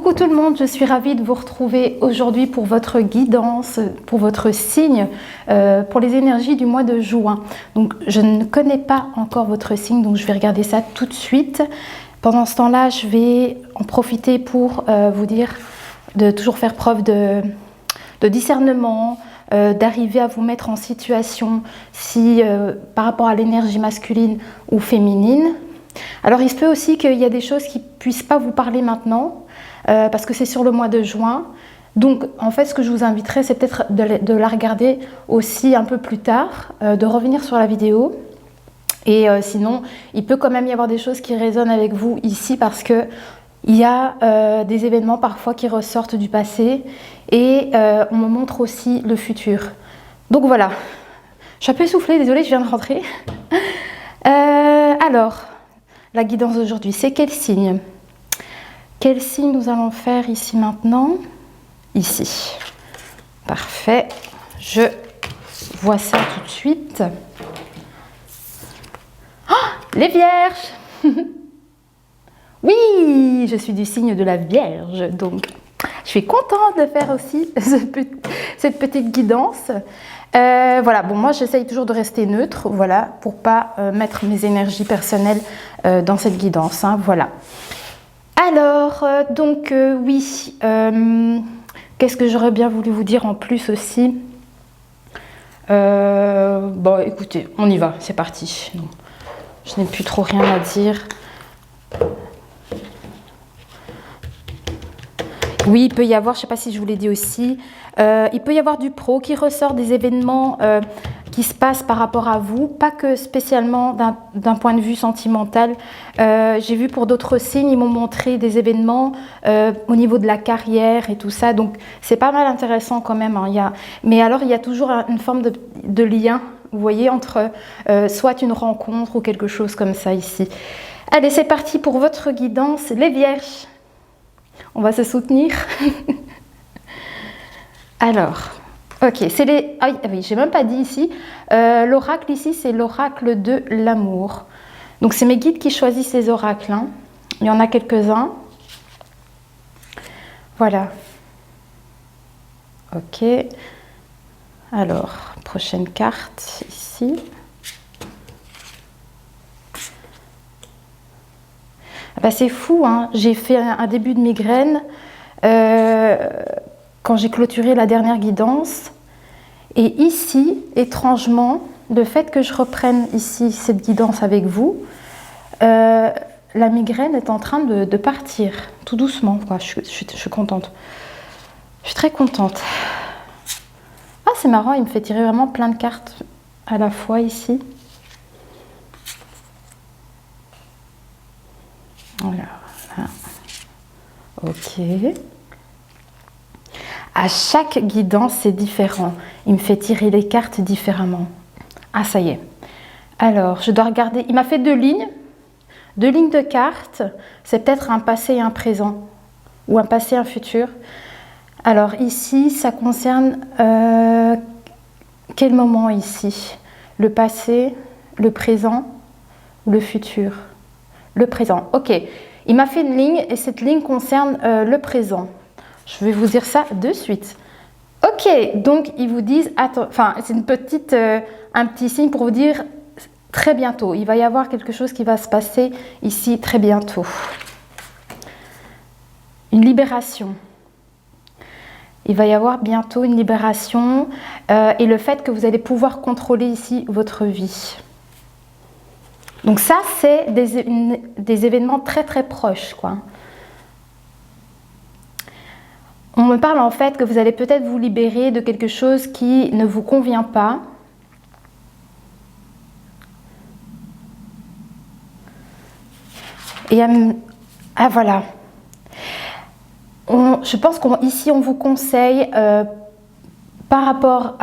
Coucou tout le monde, je suis ravie de vous retrouver aujourd'hui pour votre guidance, pour votre signe, pour les énergies du mois de juin. Donc je ne connais pas encore votre signe, donc je vais regarder ça tout de suite. Pendant ce temps-là, je vais en profiter pour vous dire de toujours faire preuve de discernement, d'arriver à vous mettre en situation si par rapport à l'énergie masculine ou féminine. Alors il se peut aussi qu'il y a des choses qui ne puissent pas vous parler maintenant, parce que c'est sur le mois de juin. Donc en fait ce que je vous inviterai, c'est peut-être de la regarder aussi un peu plus tard, de revenir sur la vidéo. Et sinon, il peut quand même y avoir des choses qui résonnent avec vous ici, parce que il y a des événements parfois qui ressortent du passé et on me montre aussi le futur. Donc voilà, je suis un peu essoufflée, désolée, je viens de rentrer. Alors, la guidance d'aujourd'hui, c'est quel signe? Quel signe nous allons faire ici maintenant? Ici. Parfait. Je vois ça tout de suite. Oh, les vierges. Oui, je suis du signe de la Vierge, donc je suis contente de faire aussi cette petite guidance. Voilà, bon, moi j'essaye toujours de rester neutre, voilà, pour pas mettre mes énergies personnelles dans cette guidance, hein, voilà. Alors, donc oui, qu'est-ce que j'aurais bien voulu vous dire en plus aussi? Bon, écoutez, on y va, c'est parti. Non, je n'ai plus trop rien à dire. Oui, il peut y avoir, je ne sais pas si je vous l'ai dit aussi, il peut y avoir du pro qui ressort, des événements qui se passent par rapport à vous, pas que spécialement d'un point de vue sentimental. J'ai vu pour d'autres signes, ils m'ont montré des événements au niveau de la carrière et tout ça, donc c'est pas mal intéressant quand même. Hein. Mais alors, il y a toujours une forme de lien, vous voyez, entre soit une rencontre ou quelque chose comme ça ici. Allez, c'est parti pour votre guidance, les vierges. On va se soutenir. Alors, ok, c'est les... Ah oui, j'ai même pas dit ici. L'oracle ici, c'est l'oracle de l'amour. Donc, c'est mes guides qui choisissent les oracles. Hein. Il y en a quelques-uns. Voilà. Ok. Alors, prochaine carte ici. Bah, c'est fou, hein. J'ai fait un début de migraine quand j'ai clôturé la dernière guidance. Et ici, étrangement, le fait que je reprenne ici cette guidance avec vous, la migraine est en train de partir, tout doucement, quoi. Je suis contente. Je suis très contente. Ah, c'est marrant, il me fait tirer vraiment plein de cartes à la fois ici. Voilà. Ok. À chaque guidance, c'est différent. Il me fait tirer les cartes différemment. Ah, ça y est. Alors, je dois regarder. Il m'a fait deux lignes de cartes. C'est peut-être un passé et un présent. Ou un passé et un futur. Alors, ici, ça concerne quel moment ici? Le passé, le présent ou le futur? Le présent, ok. Il m'a fait une ligne et cette ligne concerne le présent. Je vais vous dire ça de suite. Ok, donc ils vous disent, enfin c'est un petit signe pour vous dire très bientôt. Il va y avoir quelque chose qui va se passer ici très bientôt. Une libération. Il va y avoir bientôt une libération et le fait que vous allez pouvoir contrôler ici votre vie. Donc ça, c'est des événements très très proches, quoi. On me parle en fait que vous allez peut-être vous libérer de quelque chose qui ne vous convient pas. Et ah voilà. Je pense qu'ici on vous conseille par rapport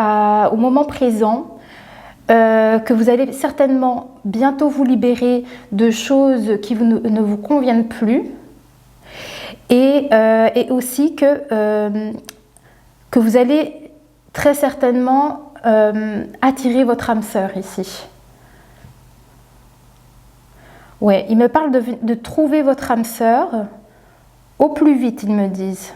au moment présent, que vous allez certainement bientôt vous libérer de choses qui ne vous conviennent plus et aussi que vous allez très certainement attirer votre âme sœur ici. Ouais, il me parle de trouver votre âme sœur Au plus vite, ils me disent.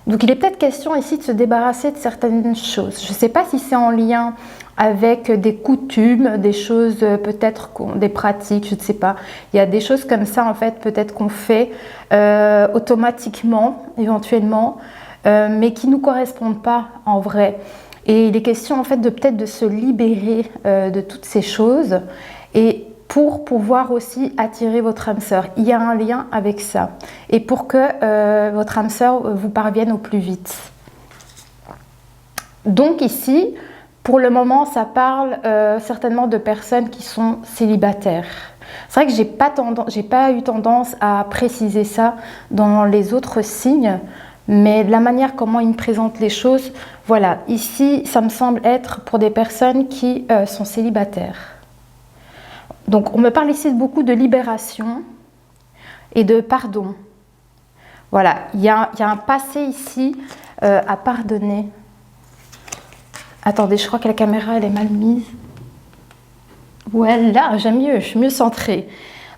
Donc il est peut-être question ici de se débarrasser de certaines choses. Je ne sais pas si c'est en lien avec des coutumes, des choses peut-être, des pratiques, je ne sais pas. Il y a des choses comme ça en fait, peut-être qu'on fait automatiquement, éventuellement, mais qui ne nous correspondent pas en vrai. Et il est question en fait de peut-être de se libérer de toutes ces choses et pour pouvoir aussi attirer votre âme sœur. Il y a un lien avec ça. Et pour que votre âme sœur vous parvienne au plus vite. Donc ici, pour le moment, ça parle certainement de personnes qui sont célibataires. C'est vrai que j'ai pas eu tendance à préciser ça dans les autres signes, mais de la manière comment il me présente les choses, voilà, ici, ça me semble être pour des personnes qui sont célibataires. Donc, on me parle ici beaucoup de libération et de pardon. Voilà, il y a un passé ici à pardonner. Attendez, je crois que la caméra, elle est mal mise. Voilà, j'aime mieux, je suis mieux centrée.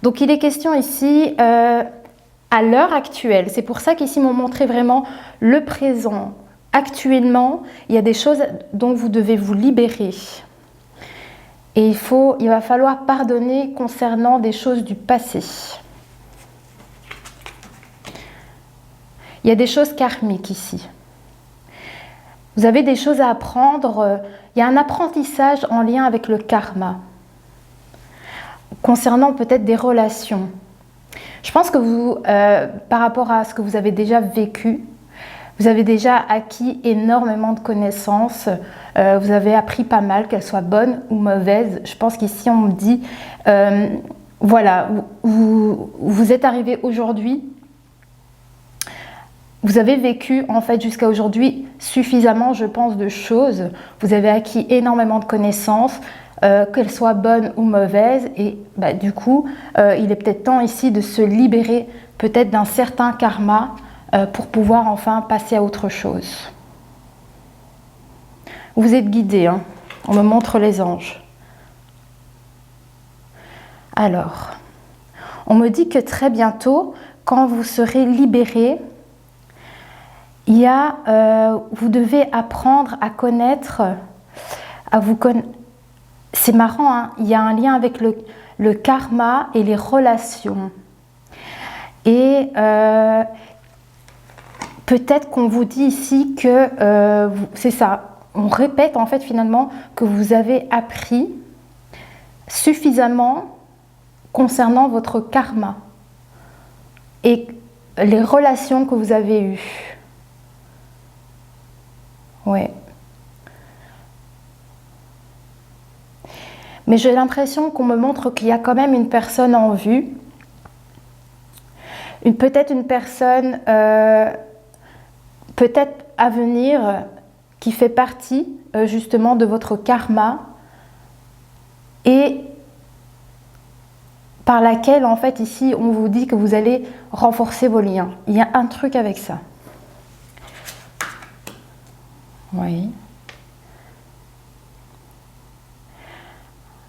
Donc, il est question ici, à l'heure actuelle, c'est pour ça qu'ici, ils m'ont montré vraiment le présent. Actuellement, il y a des choses dont vous devez vous libérer. Et il va falloir pardonner concernant des choses du passé. Il y a des choses karmiques ici. Vous avez des choses à apprendre. Il y a un apprentissage en lien avec le karma. Concernant peut-être des relations. Je pense que vous, par rapport à ce que vous avez déjà vécu, vous avez déjà acquis énormément de connaissances, vous avez appris pas mal, qu'elles soient bonnes ou mauvaises. Je pense qu'ici on me dit, voilà, vous êtes arrivé aujourd'hui, vous avez vécu en fait jusqu'à aujourd'hui suffisamment, je pense, de choses. Vous avez acquis énormément de connaissances, qu'elles soient bonnes ou mauvaises. Et bah, du coup, il est peut-être temps ici de se libérer peut-être d'un certain karma pour pouvoir enfin passer à autre chose. Vous êtes guidés, hein. On me montre les anges. Alors, on me dit que très bientôt, quand vous serez libérés, vous devez apprendre à connaître, à vous connaître. C'est marrant, hein, il y a un lien avec le karma et les relations. Et peut-être qu'on vous dit ici que c'est ça. On répète en fait finalement que vous avez appris suffisamment concernant votre karma et les relations que vous avez eues. Ouais. Mais j'ai l'impression qu'on me montre qu'il y a quand même une personne en vue. Peut-être une personne peut-être à venir qui fait partie justement de votre karma et par laquelle en fait ici on vous dit que vous allez renforcer vos liens. Il y a un truc avec ça. Oui.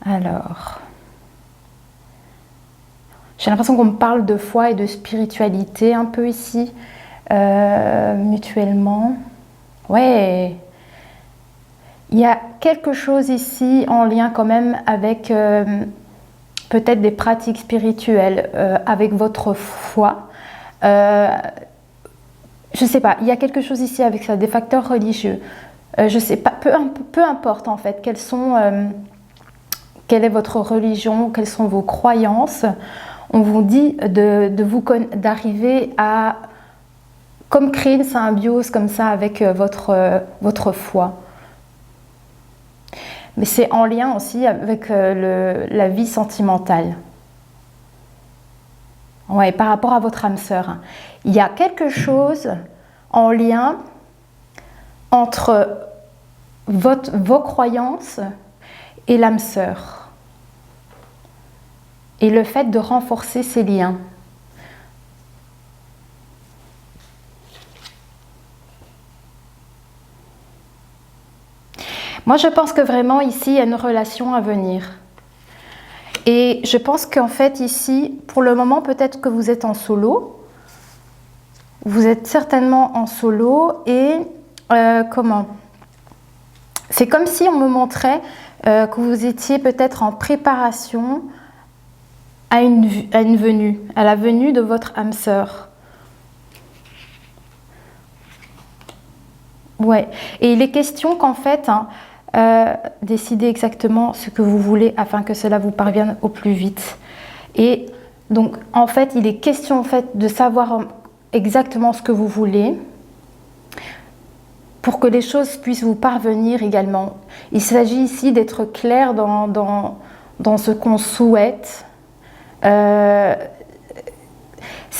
Alors, j'ai l'impression qu'on me parle de foi et de spiritualité un peu ici, mutuellement. Ouais. Il y a quelque chose ici en lien quand même avec peut-être des pratiques spirituelles, avec votre foi. Je ne sais pas, il y a quelque chose ici avec ça, des facteurs religieux. Je ne sais pas, peu importe en fait, quelle est votre religion, quelles sont vos croyances. On vous dit d'arriver à comme créer une symbiose comme ça avec votre foi. Mais c'est en lien aussi avec la vie sentimentale. Ouais, par rapport à votre âme sœur. Il y a quelque chose en lien entre vos croyances et l'âme sœur. Et le fait de renforcer ces liens. Moi, je pense que vraiment ici, il y a une relation à venir. Et je pense qu'en fait ici, pour le moment, peut-être que vous êtes en solo. Vous êtes certainement en solo et comment? C'est comme si on me montrait que vous étiez peut-être en préparation à une venue, à la venue de votre âme sœur. Ouais, et il est question qu'en fait, décidez exactement ce que vous voulez afin que cela vous parvienne au plus vite. Et donc, en fait, il est question en fait de savoir exactement ce que vous voulez pour que les choses puissent vous parvenir également. Il s'agit ici d'être clair dans ce qu'on souhaite. C'est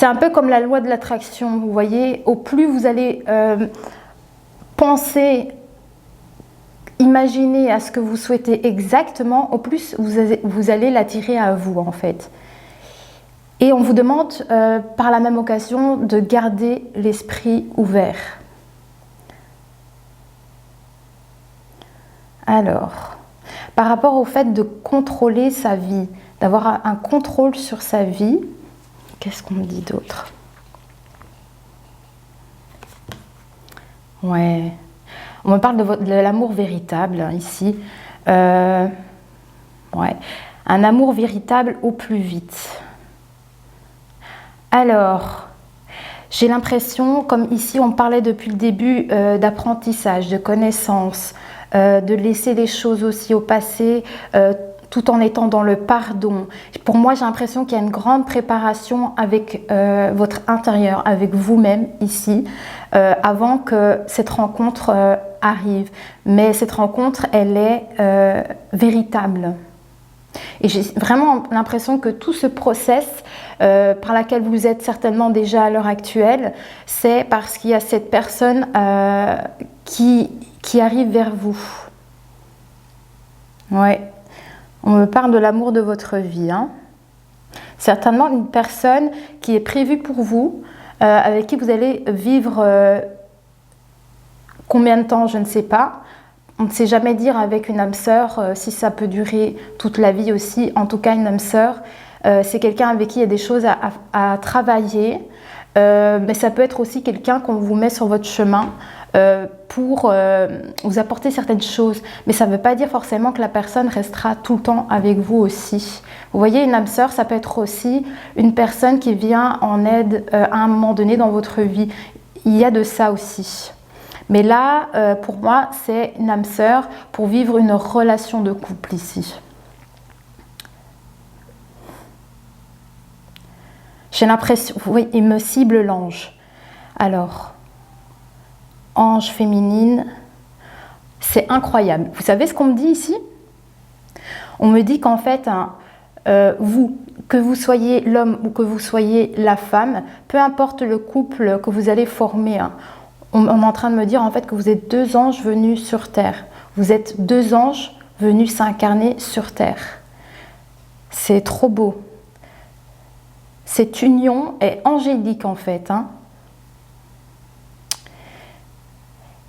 un peu comme la loi de l'attraction, vous voyez, au plus vous allez penser, imaginer à ce que vous souhaitez exactement, au plus vous allez l'attirer à vous en fait. Et on vous demande par la même occasion de garder l'esprit ouvert. Alors, par rapport au fait de contrôler sa vie, d'avoir un contrôle sur sa vie, qu'est-ce qu'on me dit d'autre? Ouais, on me parle de l'amour véritable hein, ici. Ouais, un amour véritable au plus vite. Alors, j'ai l'impression, comme ici on parlait depuis le début d'apprentissage, de connaissance, de laisser les choses aussi au passé, tout en étant dans le pardon. Pour moi, j'ai l'impression qu'il y a une grande préparation avec votre intérieur, avec vous-même ici, avant que cette rencontre arrive. Mais cette rencontre, elle est véritable. Et j'ai vraiment l'impression que tout ce process par laquelle vous êtes certainement déjà à l'heure actuelle, c'est parce qu'il y a cette personne qui arrive vers vous. Ouais. On me parle de l'amour de votre vie. Hein. Certainement une personne qui est prévue pour vous, avec qui vous allez vivre combien de temps, je ne sais pas. On ne sait jamais dire avec une âme sœur si ça peut durer toute la vie aussi. En tout cas, une âme sœur, c'est quelqu'un avec qui il y a des choses à travailler. Mais ça peut être aussi quelqu'un qu'on vous met sur votre chemin pour vous apporter certaines choses. Mais ça ne veut pas dire forcément que la personne restera tout le temps avec vous aussi. Vous voyez, une âme sœur, ça peut être aussi une personne qui vient en aide à un moment donné dans votre vie. Il y a de ça aussi. Mais là, pour moi, c'est une âme sœur pour vivre une relation de couple ici. J'ai l'impression, vous voyez, il me cible l'ange. Alors, ange féminine, c'est incroyable. Vous savez ce qu'on me dit ici? On me dit qu'en fait, hein, que vous soyez l'homme ou que vous soyez la femme, peu importe le couple que vous allez former, hein, on est en train de me dire en fait que vous êtes deux anges venus sur terre. Vous êtes deux anges venus s'incarner sur terre. C'est trop beau. Cette union est angélique en fait. Hein.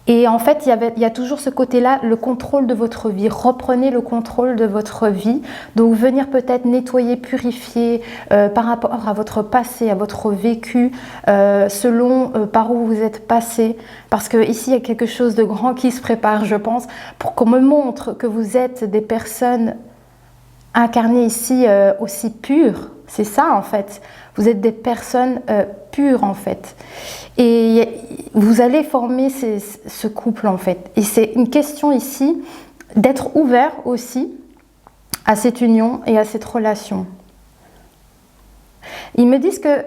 Et en fait, il y a toujours ce côté-là, le contrôle de votre vie. Reprenez le contrôle de votre vie. Donc, venir peut-être nettoyer, purifier par rapport à votre passé, à votre vécu, selon par où vous êtes passé. Parce qu'ici, il y a quelque chose de grand qui se prépare, je pense, pour qu'on me montre que vous êtes des personnes incarnées ici aussi pures. C'est ça, en fait. Vous êtes des personnes pures, en fait. Et vous allez former ce couple, en fait. Et c'est une question ici d'être ouvert aussi à cette union et à cette relation. Ils me disent que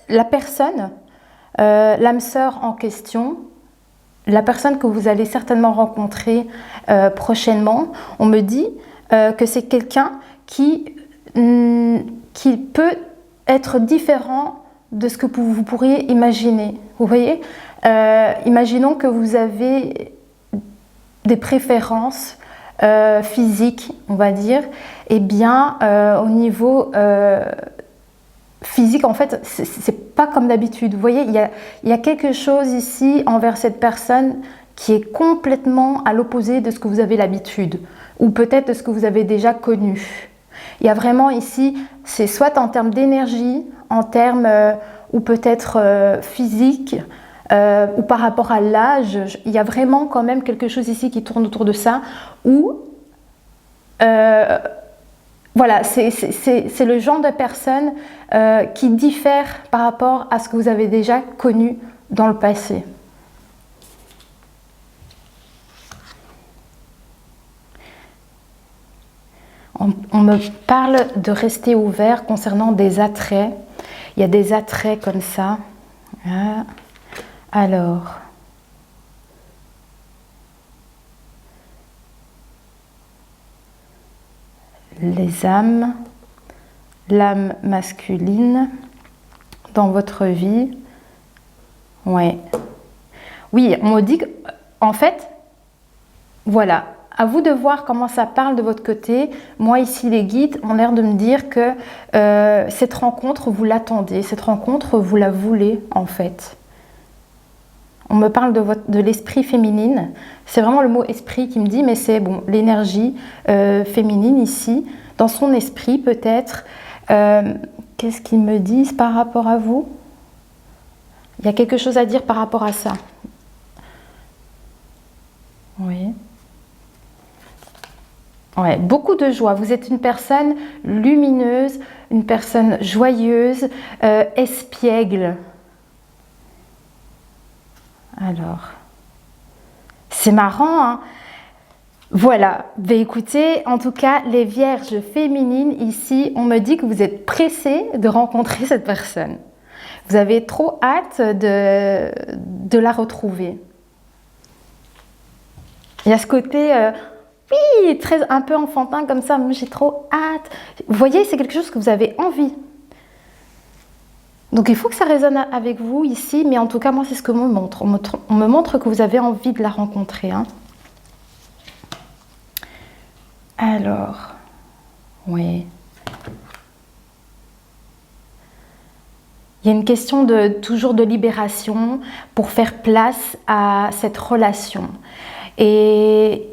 la personne, l'âme sœur en question, la personne que vous allez certainement rencontrer prochainement, on me dit que c'est quelqu'un qui peut être différent de ce que vous pourriez imaginer. Vous voyez, imaginons que vous avez des préférences physiques, on va dire. Eh bien, au niveau physique, en fait, c'est pas comme d'habitude. Vous voyez, il y a quelque chose ici envers cette personne qui est complètement à l'opposé de ce que vous avez l'habitude, ou peut-être de ce que vous avez déjà connu. Il y a vraiment ici, c'est soit en termes d'énergie, en termes ou peut-être physique, ou par rapport à l'âge, il y a vraiment quand même quelque chose ici qui tourne autour de ça, où voilà, c'est le genre de personne qui diffère par rapport à ce que vous avez déjà connu dans le passé. On me parle de rester ouvert concernant des attraits. Il y a des attraits comme ça. Ah. Alors, les âmes, l'âme masculine dans votre vie. Ouais. Oui, on me dit que, en fait, voilà. À vous de voir comment ça parle de votre côté. Moi ici, les guides ont l'air de me dire que cette rencontre, vous l'attendez. Cette rencontre, vous la voulez en fait. On me parle de l'esprit féminine. C'est vraiment le mot esprit qui me dit, mais c'est bon, l'énergie féminine ici, dans son esprit peut-être. Qu'est-ce qu'ils me disent par rapport à vous? Il y a quelque chose à dire par rapport à ça. Oui. Ouais, beaucoup de joie. Vous êtes une personne lumineuse, une personne joyeuse, espiègle. Alors, c'est marrant, hein? Voilà. Ben, écoutez, en tout cas, les vierges féminines, ici, on me dit que vous êtes pressées de rencontrer cette personne. Vous avez trop hâte de la retrouver. Il y a ce côté... oui, un peu enfantin comme ça, j'ai trop hâte. Vous voyez, c'est quelque chose que vous avez envie. Donc il faut que ça résonne avec vous ici, mais en tout cas, moi, c'est ce que me montre. On me montre que vous avez envie de la rencontrer. Hein. Alors, oui. Il y a une question toujours de libération pour faire place à cette relation. Et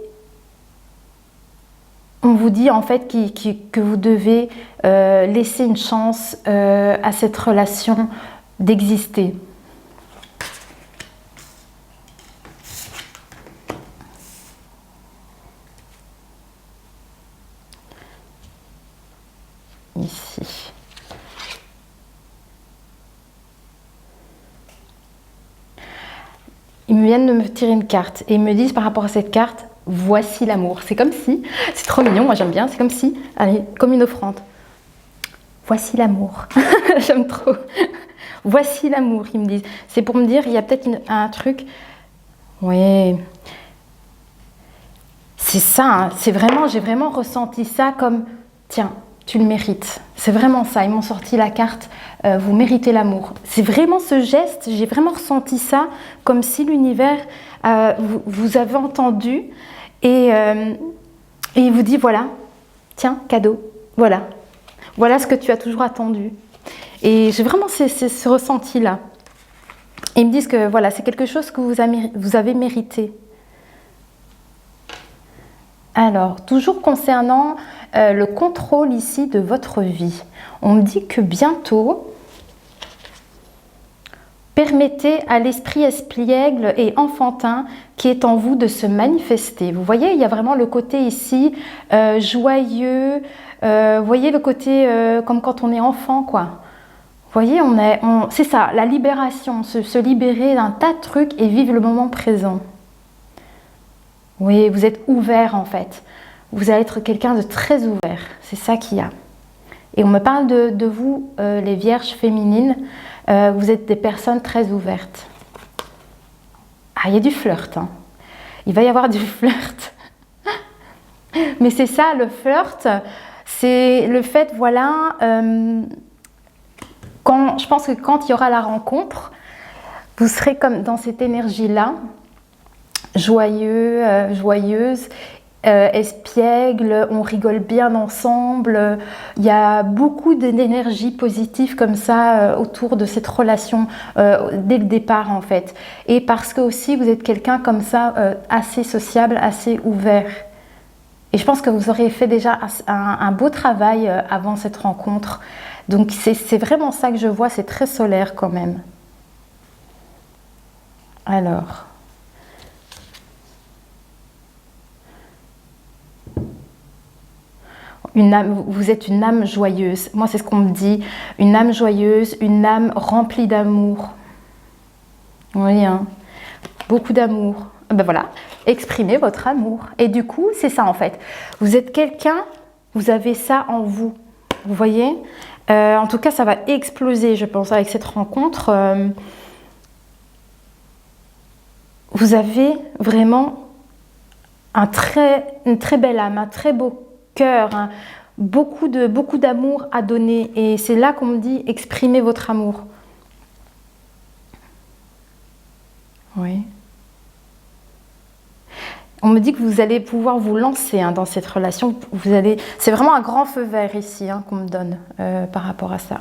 on vous dit en fait que vous devez laisser une chance à cette relation d'exister. Ici. Ils viennent de me tirer une carte et ils me disent par rapport à cette carte, voici l'amour. C'est comme si, c'est trop mignon, moi j'aime bien, c'est comme si, allez, comme une offrande. Voici l'amour. J'aime trop. Voici l'amour, ils me disent. C'est pour me dire, il y a peut-être un truc. Oui. C'est ça, hein, c'est vraiment, j'ai vraiment ressenti ça comme, tiens, tu le mérites. C'est vraiment ça, ils m'ont sorti la carte, vous méritez l'amour. C'est vraiment ce geste, j'ai vraiment ressenti ça comme si l'univers vous avait entendu et il vous dit, voilà, tiens, cadeau, voilà. Voilà ce que tu as toujours attendu. Et j'ai vraiment ce ressenti-là. Ils me disent que voilà, c'est quelque chose que vous avez mérité. Alors, toujours concernant le contrôle ici de votre vie, on me dit que bientôt, permettez à l'esprit espiègle et enfantin qui est en vous de se manifester. Vous voyez, il y a vraiment le côté ici joyeux, vous voyez le côté comme quand on est enfant, quoi. Vous voyez, c'est ça, la libération, se libérer d'un tas de trucs et vivre le moment présent. Oui, vous êtes ouvert en fait. Vous allez être quelqu'un de très ouvert. C'est ça qu'il y a. Et on me parle de vous, les vierges féminines. Vous êtes des personnes très ouvertes. Ah, il y a du flirt. Hein. Il va y avoir du flirt. Mais c'est ça, le flirt. C'est le fait, voilà... je pense que quand il y aura la rencontre, vous serez comme dans cette énergie-là. Joyeux, joyeuse, espiègle, on rigole bien ensemble. Il y a beaucoup d'énergie positive comme ça autour de cette relation dès le départ en fait. Et parce que aussi vous êtes quelqu'un comme ça assez sociable, assez ouvert. Et je pense que vous auriez fait déjà un beau travail avant cette rencontre. Donc c'est vraiment ça que je vois, c'est très solaire quand même. Alors. Vous êtes une âme joyeuse. Moi, c'est ce qu'on me dit. Une âme joyeuse, une âme remplie d'amour. Oui, hein. Beaucoup d'amour. Ben voilà, exprimez votre amour. Et du coup, c'est ça en fait. Vous êtes quelqu'un, vous avez ça en vous. Vous voyez, en tout cas, ça va exploser, je pense, avec cette rencontre. Vous avez vraiment une très belle âme, un très beau cœur, hein, beaucoup d'amour à donner. Et c'est là qu'on me dit, exprimez votre amour. Oui. On me dit que vous allez pouvoir vous lancer dans cette relation. C'est vraiment un grand feu vert ici qu'on me donne par rapport à ça.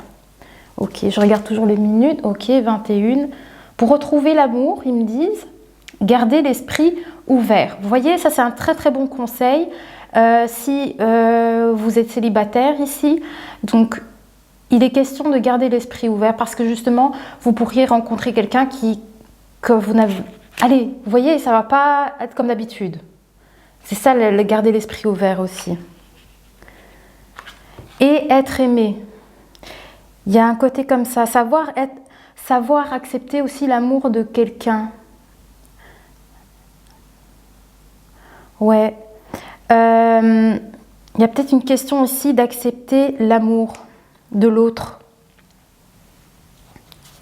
Ok, je regarde toujours les minutes. Ok, 21. Pour retrouver l'amour, ils me disent, gardez l'esprit ouvert. Vous voyez, ça c'est un très très bon conseil. Si vous êtes célibataire ici, donc il est question de garder l'esprit ouvert parce que justement, vous pourriez rencontrer quelqu'un que vous n'avez... Allez, vous voyez, ça ne va pas être comme d'habitude. C'est ça, garder l'esprit ouvert aussi. Et être aimé. Il y a un côté comme ça, savoir accepter aussi l'amour de quelqu'un. Ouais. Il y a peut-être une question aussi d'accepter l'amour de l'autre.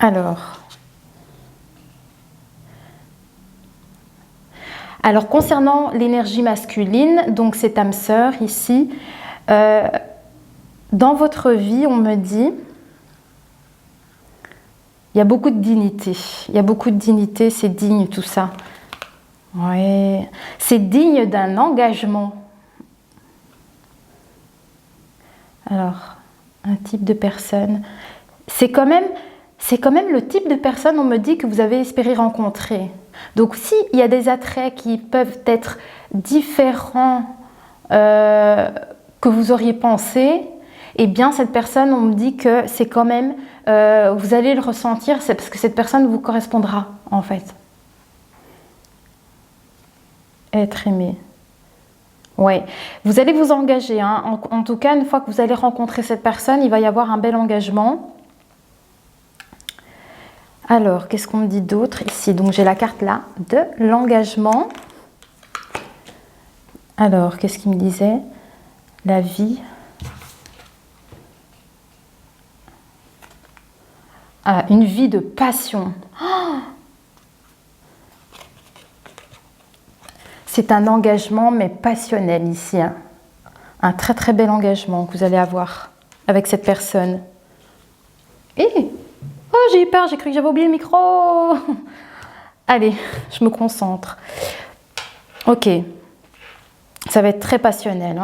Alors concernant l'énergie masculine, donc cette âme sœur ici, dans votre vie, on me dit, il y a beaucoup de dignité. Il y a beaucoup de dignité, c'est digne tout ça. Ouais, c'est digne d'un engagement. Alors, un type de personne. C'est quand même le type de personne, on me dit, que vous avez espéré rencontrer. Donc, s'il y a des attraits qui peuvent être différents que vous auriez pensé, eh bien, cette personne, on me dit que c'est quand même, vous allez le ressentir, c'est parce que cette personne vous correspondra, en fait. Être aimé. Ouais, vous allez vous engager. En tout cas, une fois que vous allez rencontrer cette personne, il va y avoir un bel engagement. Alors, qu'est-ce qu'on me dit d'autre ici? Donc, j'ai la carte là de l'engagement. Alors, qu'est-ce qu'il me disait? La vie. Ah, une vie de passion. Oh, c'est un engagement, mais passionnel ici. Un très très bel engagement que vous allez avoir avec cette personne. Et oh, j'ai eu peur, j'ai cru que j'avais oublié le micro. Allez, je me concentre. Ok, ça va être très passionnel.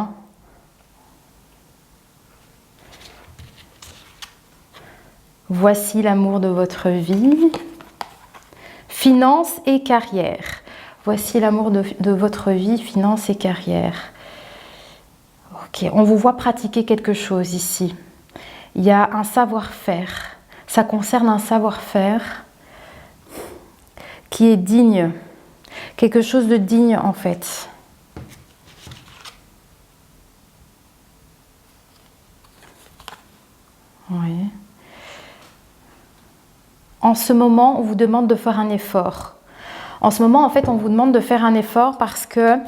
Voici l'amour de votre vie. Finances et carrière. Voici l'amour de votre vie, finances et carrière. Ok, on vous voit pratiquer quelque chose ici. Il y a un savoir-faire. Ça concerne un savoir-faire qui est digne. Quelque chose de digne en fait. Oui. En ce moment, on vous demande de faire un effort. En ce moment, en fait, on vous demande de faire un effort parce que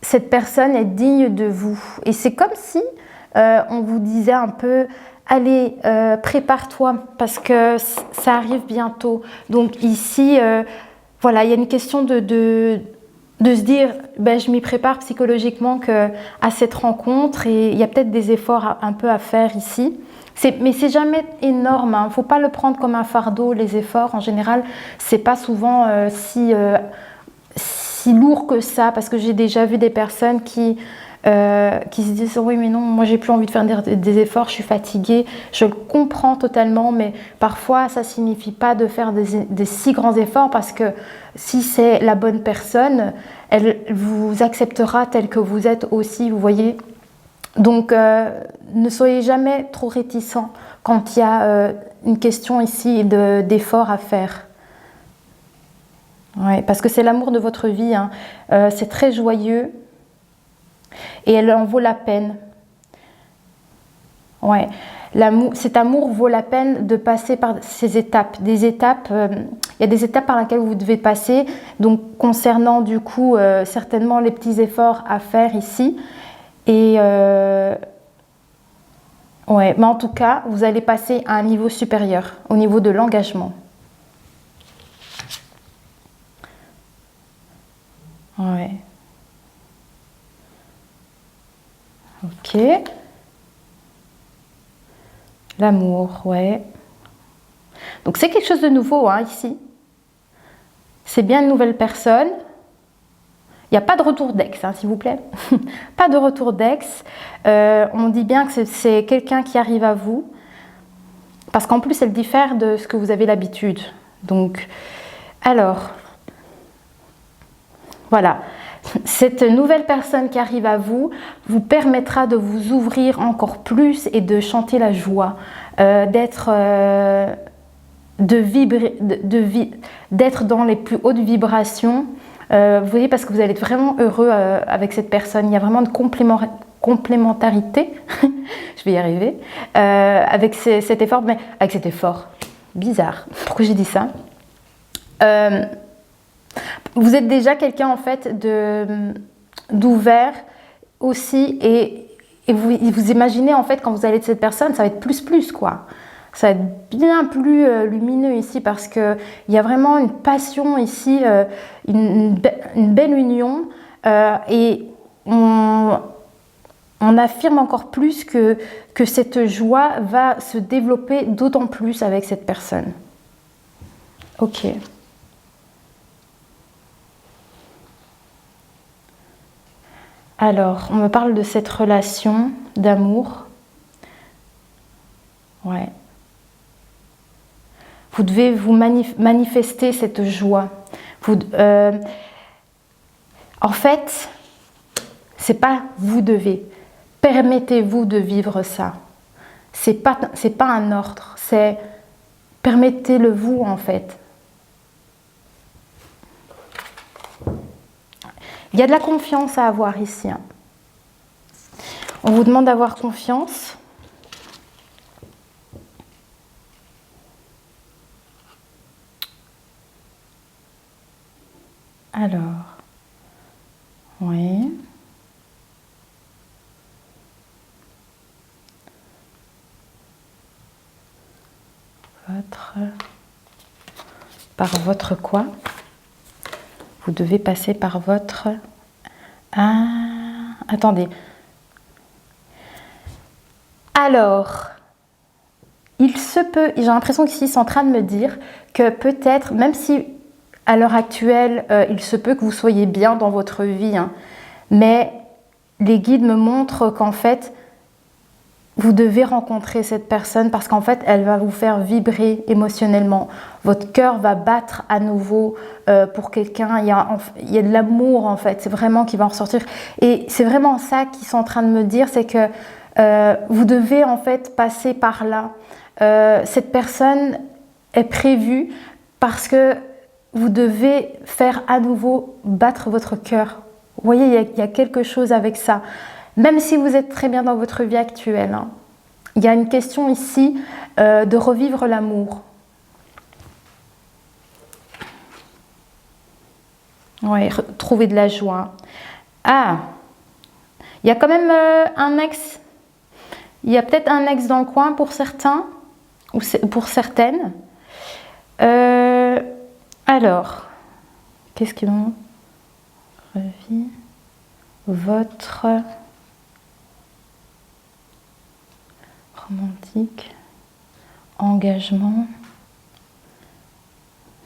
cette personne est digne de vous. Et c'est comme si on vous disait un peu, allez, prépare-toi parce que ça arrive bientôt. Donc ici, voilà, il y a une question de se dire, ben, je m'y prépare psychologiquement à cette rencontre et il y a peut-être des efforts un peu à faire ici. Mais c'est jamais énorme, il ne faut pas le prendre comme un fardeau, les efforts. En général, c'est pas souvent si lourd que ça, parce que j'ai déjà vu des personnes qui qui se disent oui mais non, moi j'ai plus envie de faire des efforts, je suis fatiguée, je le comprends totalement, mais parfois ça signifie pas de faire des si grands efforts, parce que si c'est la bonne personne, elle vous acceptera tel que vous êtes aussi, vous voyez. Donc ne soyez jamais trop réticents quand il y a une question ici d'effort à faire. Ouais, parce que c'est l'amour de votre vie, hein. C'est très joyeux et elle en vaut la peine. Ouais. Cet amour vaut la peine de passer par ces étapes. Il y a des étapes par lesquelles vous devez passer, donc concernant du coup certainement les petits efforts à faire ici. Et ouais, mais en tout cas, vous allez passer à un niveau supérieur, au niveau de l'engagement. Ouais. Ok. L'amour, ouais. Donc c'est quelque chose de nouveau, hein, ici. C'est bien une nouvelle personne. Il n'y a pas de retour d'ex, hein, s'il vous plaît. Pas de retour d'ex. On dit bien que c'est quelqu'un qui arrive à vous. Parce qu'en plus, elle diffère de ce que vous avez l'habitude. Donc, alors, voilà. Cette nouvelle personne qui arrive à vous permettra de vous ouvrir encore plus et de chanter la joie, d'être dans les plus hautes vibrations. Vous voyez, parce que vous allez être vraiment heureux avec cette personne. Il y a vraiment une complémentarité, je vais y arriver, avec cet effort, mais avec cet effort, bizarre, pourquoi j'ai dit ça? Vous êtes déjà quelqu'un en fait d'ouvert aussi, et vous imaginez en fait quand vous allez être cette personne, ça va être plus quoi. Ça va être bien plus lumineux ici, parce qu'il y a vraiment une passion ici, une belle union, et on affirme encore plus que cette joie va se développer d'autant plus avec cette personne. Ok. Alors, on me parle de cette relation d'amour. Ouais. Vous devez vous manifester cette joie. En fait, c'est pas vous devez. Permettez-vous de vivre ça. C'est pas un ordre. C'est permettez-le vous en fait. Il y a de la confiance à avoir ici, hein. On vous demande d'avoir confiance. Alors, oui. Par votre quoi? Vous devez passer par votre... Ah, attendez. Alors, il se peut, j'ai l'impression qu'ici, c'est en train de me dire que peut-être, même si à l'heure actuelle, il se peut que vous soyez bien dans votre vie, hein, mais les guides me montrent qu'en fait, vous devez rencontrer cette personne, parce qu'en fait, elle va vous faire vibrer émotionnellement. Votre cœur va battre à nouveau pour quelqu'un. Il y a de l'amour, en fait. C'est vraiment qui va en ressortir. Et c'est vraiment ça qu'ils sont en train de me dire, c'est que vous devez en fait passer par là. Cette personne est prévue parce que vous devez faire à nouveau battre votre cœur. Vous voyez, il y a quelque chose avec ça. Même si vous êtes très bien dans votre vie actuelle, hein, il y a une question ici de revivre l'amour. Oui, trouver de la joie. Ah, il y a quand même un ex. Il y a peut-être un ex dans le coin pour certains, ou pour certaines. Alors, qu'est-ce qu'ils ont? Revit votre romantique, engagement,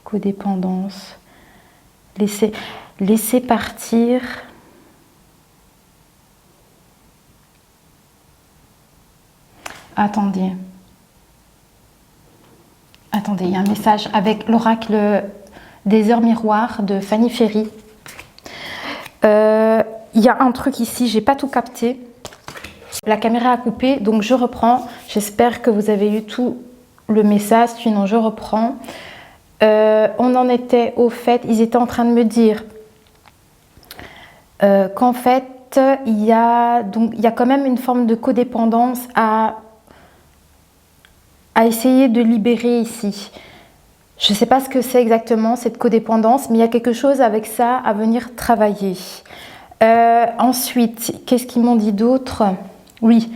codépendance, laisser partir. Attendez. Attendez, il y a un message avec l'oracle des heures miroirs de Fanny Ferry. Il y a un truc ici, j'ai pas tout capté. La caméra a coupé, donc je reprends. J'espère que vous avez eu tout le message, sinon je reprends. On en était au fait, ils étaient en train de me dire qu'en fait, il y a quand même une forme de codépendance à essayer de libérer ici. Je ne sais pas ce que c'est exactement cette codépendance, mais il y a quelque chose avec ça à venir travailler. Ensuite, qu'est-ce qu'ils m'ont dit d'autre? Oui,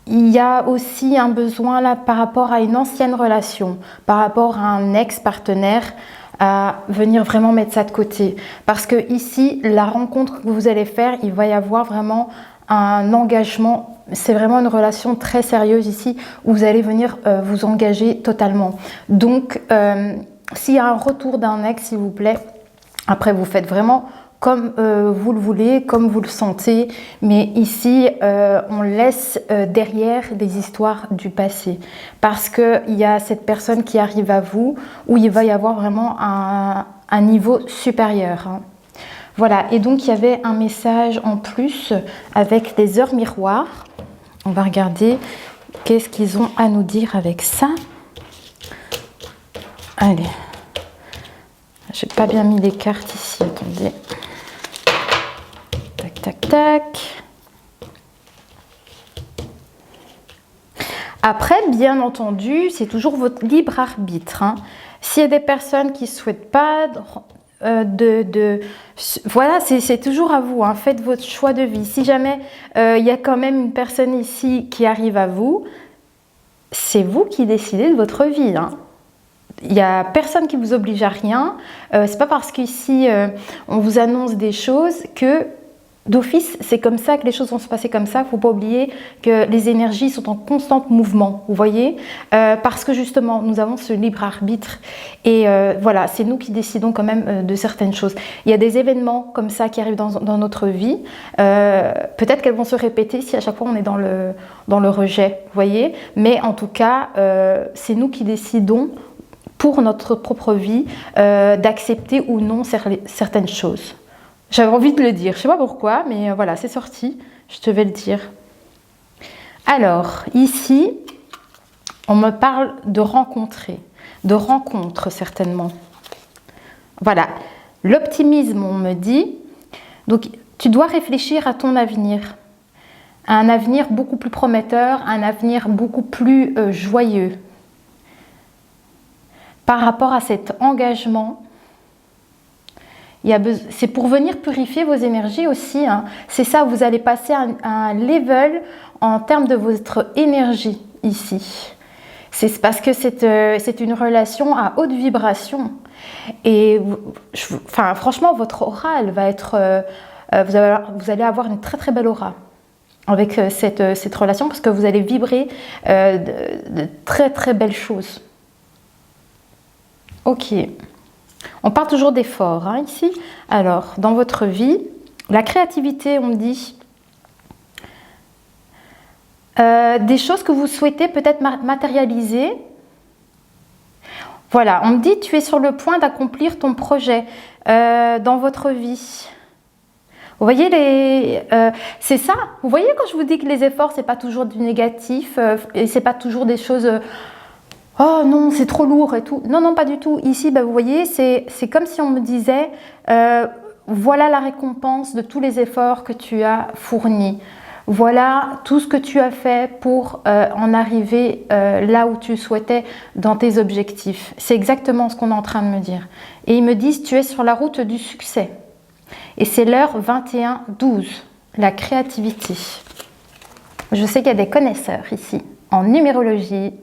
il y a aussi un besoin là par rapport à une ancienne relation, par rapport à un ex-partenaire, à venir vraiment mettre ça de côté. Parce que ici, la rencontre que vous allez faire, il va y avoir vraiment un engagement. C'est vraiment une relation très sérieuse ici où vous allez venir vous engager totalement. Donc, s'il y a un retour d'un ex, s'il vous plaît, après vous faites vraiment comme vous le voulez, comme vous le sentez. Mais ici, on laisse derrière des histoires du passé. Parce qu'il y a cette personne qui arrive à vous où il va y avoir vraiment un niveau supérieur. Hein. Voilà, et donc il y avait un message en plus avec des heures miroirs. On va regarder qu'est-ce qu'ils ont à nous dire avec ça. Allez, j'ai pas bien mis les cartes ici, attendez. Tac, tac, tac. Après, bien entendu, c'est toujours votre libre arbitre. Hein. S'il y a des personnes qui ne souhaitent pas voilà, c'est toujours à vous, hein. Faites votre choix de vie. Si jamais il y a quand même une personne ici qui arrive à vous, c'est vous qui décidez de votre vie, hein. Il n'y a personne qui vous oblige à rien. C'est pas parce qu'ici on vous annonce des choses que d'office, c'est comme ça que les choses vont se passer comme ça. Il ne faut pas oublier que les énergies sont en constant mouvement, vous voyez, parce que justement, nous avons ce libre arbitre et voilà, c'est nous qui décidons quand même de certaines choses. Il y a des événements comme ça qui arrivent dans notre vie. Peut-être qu'elles vont se répéter si à chaque fois on est dans le rejet, vous voyez, mais en tout cas, c'est nous qui décidons pour notre propre vie d'accepter ou non certaines choses. J'avais envie de le dire, je ne sais pas pourquoi, mais voilà, c'est sorti, je te vais le dire. Alors, ici, on me parle de rencontrer, de rencontres certainement. Voilà, l'optimisme, on me dit, donc tu dois réfléchir à ton avenir, à un avenir beaucoup plus prometteur, un avenir beaucoup plus joyeux. Par rapport à cet engagement, c'est pour venir purifier vos énergies aussi. Hein. C'est ça, vous allez passer à un level en termes de votre énergie ici. C'est parce que c'est une relation à haute vibration. Et franchement, votre aura, elle va être... vous allez avoir une très très belle aura avec cette relation parce que vous allez vibrer de très très belles choses. Ok. On parle toujours d'efforts hein, ici. Alors, dans votre vie, la créativité, on me dit des choses que vous souhaitez peut-être matérialiser. Voilà, on me dit tu es sur le point d'accomplir ton projet dans votre vie. Vous voyez, c'est ça. Vous voyez quand je vous dis que les efforts, c'est pas toujours du négatif et c'est pas toujours des choses... oh non, c'est trop lourd et tout. Non, non, pas du tout. Ici, vous voyez, c'est comme si on me disait, voilà la récompense de tous les efforts que tu as fournis. Voilà tout ce que tu as fait pour en arriver là où tu souhaitais dans tes objectifs. C'est exactement ce qu'on est en train de me dire. Et ils me disent, tu es sur la route du succès. Et c'est l'heure 21-12, la créativité. Je sais qu'il y a des connaisseurs ici, en numérologie.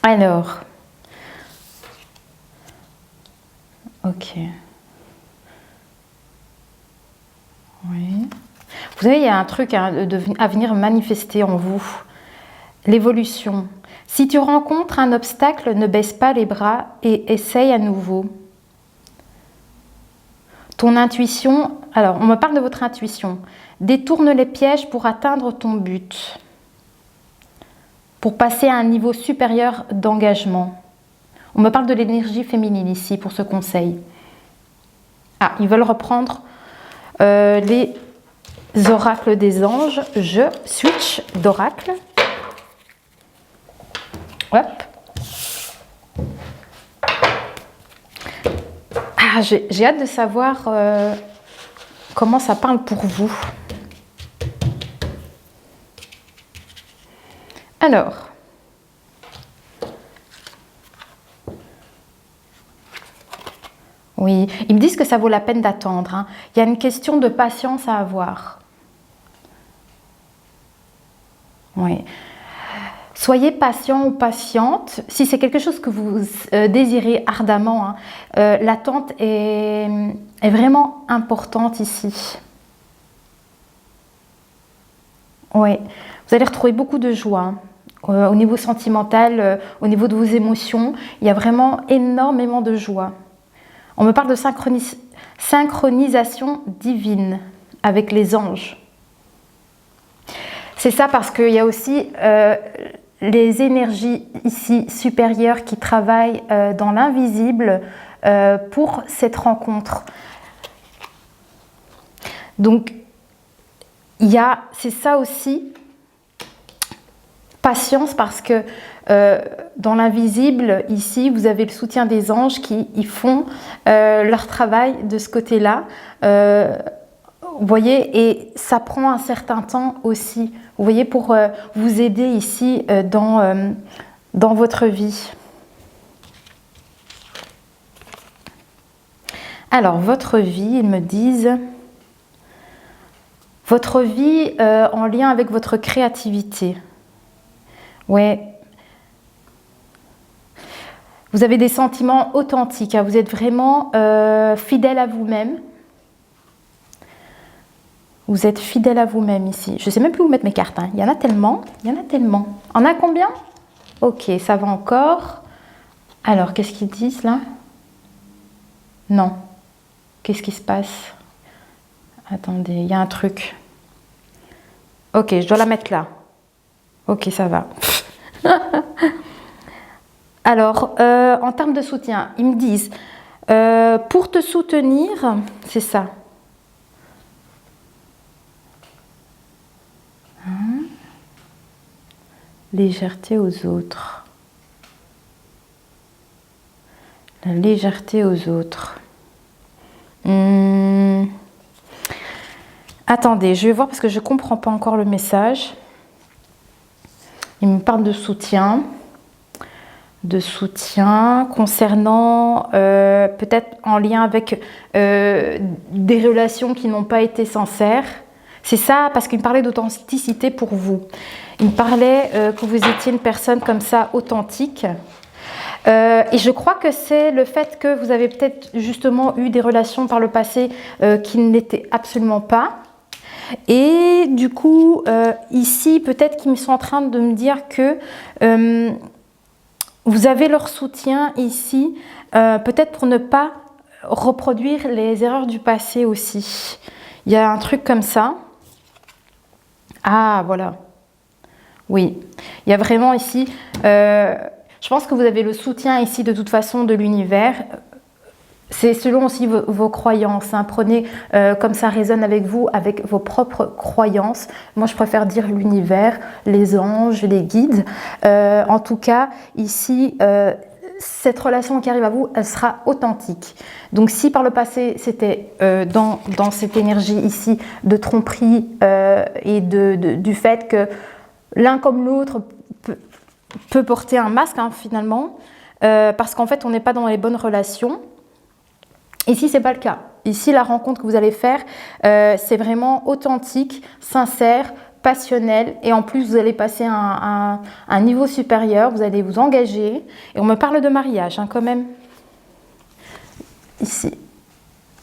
Alors, ok. Oui. Vous savez, il y a un truc à venir manifester en vous. L'évolution. Si tu rencontres un obstacle, ne baisse pas les bras et essaye à nouveau. ton intuition, alors on me parle de votre intuition. Détourne les pièges pour atteindre ton but. Pour passer à un niveau supérieur d'engagement. On me parle de l'énergie féminine ici pour ce conseil. Ah, ils veulent reprendre les oracles des anges. Je switch d'oracle. Hop. Ah, j'ai hâte de savoir comment ça parle pour vous. Alors, oui, ils me disent que ça vaut la peine d'attendre, hein. Il y a une question de patience à avoir. Oui. Soyez patient ou patiente. Si c'est quelque chose que vous désirez ardemment, hein, l'attente est vraiment importante ici. Oui, vous allez retrouver beaucoup de joie. Au niveau sentimental, au niveau de vos émotions, il y a vraiment énormément de joie. On me parle de synchronisation divine avec les anges. C'est ça parce qu'il y a aussi les énergies ici supérieures qui travaillent dans l'invisible pour cette rencontre. Donc, c'est ça aussi, patience, parce que dans l'invisible, ici, vous avez le soutien des anges qui font leur travail de ce côté-là. Vous voyez, et ça prend un certain temps aussi, vous voyez, pour vous aider ici dans votre vie. Alors, votre vie, ils me disent, votre vie en lien avec votre créativité. Ouais. Vous avez des sentiments authentiques, hein, vous êtes vraiment fidèle à vous-même. Vous êtes fidèle à vous-même ici. Je ne sais même plus où mettre mes cartes. Hein. Il y en a tellement. Il y en a tellement. On a combien? Ok, ça va encore. Alors, qu'est-ce qu'ils disent là? Non. Qu'est-ce qui se passe? Attendez, il y a un truc. Ok, je dois la mettre là. Ok, ça va. Alors, en termes de soutien, ils me disent, pour te soutenir, c'est ça. Légèreté aux autres. La légèreté aux autres. Attendez, je vais voir parce que je ne comprends pas encore le message. Il me parle de soutien. De soutien concernant peut-être en lien avec des relations qui n'ont pas été sincères. C'est ça, parce qu'il me parlait d'authenticité pour vous. Il me parlait que vous étiez une personne comme ça, authentique. Et je crois que c'est le fait que vous avez peut-être justement eu des relations par le passé qui n'étaient absolument pas. Et du coup, ici, peut-être qu'ils sont en train de me dire que vous avez leur soutien ici, peut-être pour ne pas reproduire les erreurs du passé aussi. Il y a un truc comme ça. Ah, voilà. Oui, il y a vraiment ici, je pense que vous avez le soutien ici de toute façon de l'univers. C'est selon aussi vos croyances. Hein. Prenez comme ça résonne avec vous, avec vos propres croyances. Moi, je préfère dire l'univers, les anges, les guides. En tout cas, ici, cette relation qui arrive à vous, elle sera authentique. Donc, si par le passé, c'était dans cette énergie ici de tromperie et du fait que l'un comme l'autre peut porter un masque, hein, finalement, parce qu'en fait, on n'est pas dans les bonnes relations. Ici, ce n'est pas le cas. Ici, la rencontre que vous allez faire, c'est vraiment authentique, sincère, passionnel. Et en plus, vous allez passer à un niveau supérieur. Vous allez vous engager. Et on me parle de mariage, hein, quand même. Ici.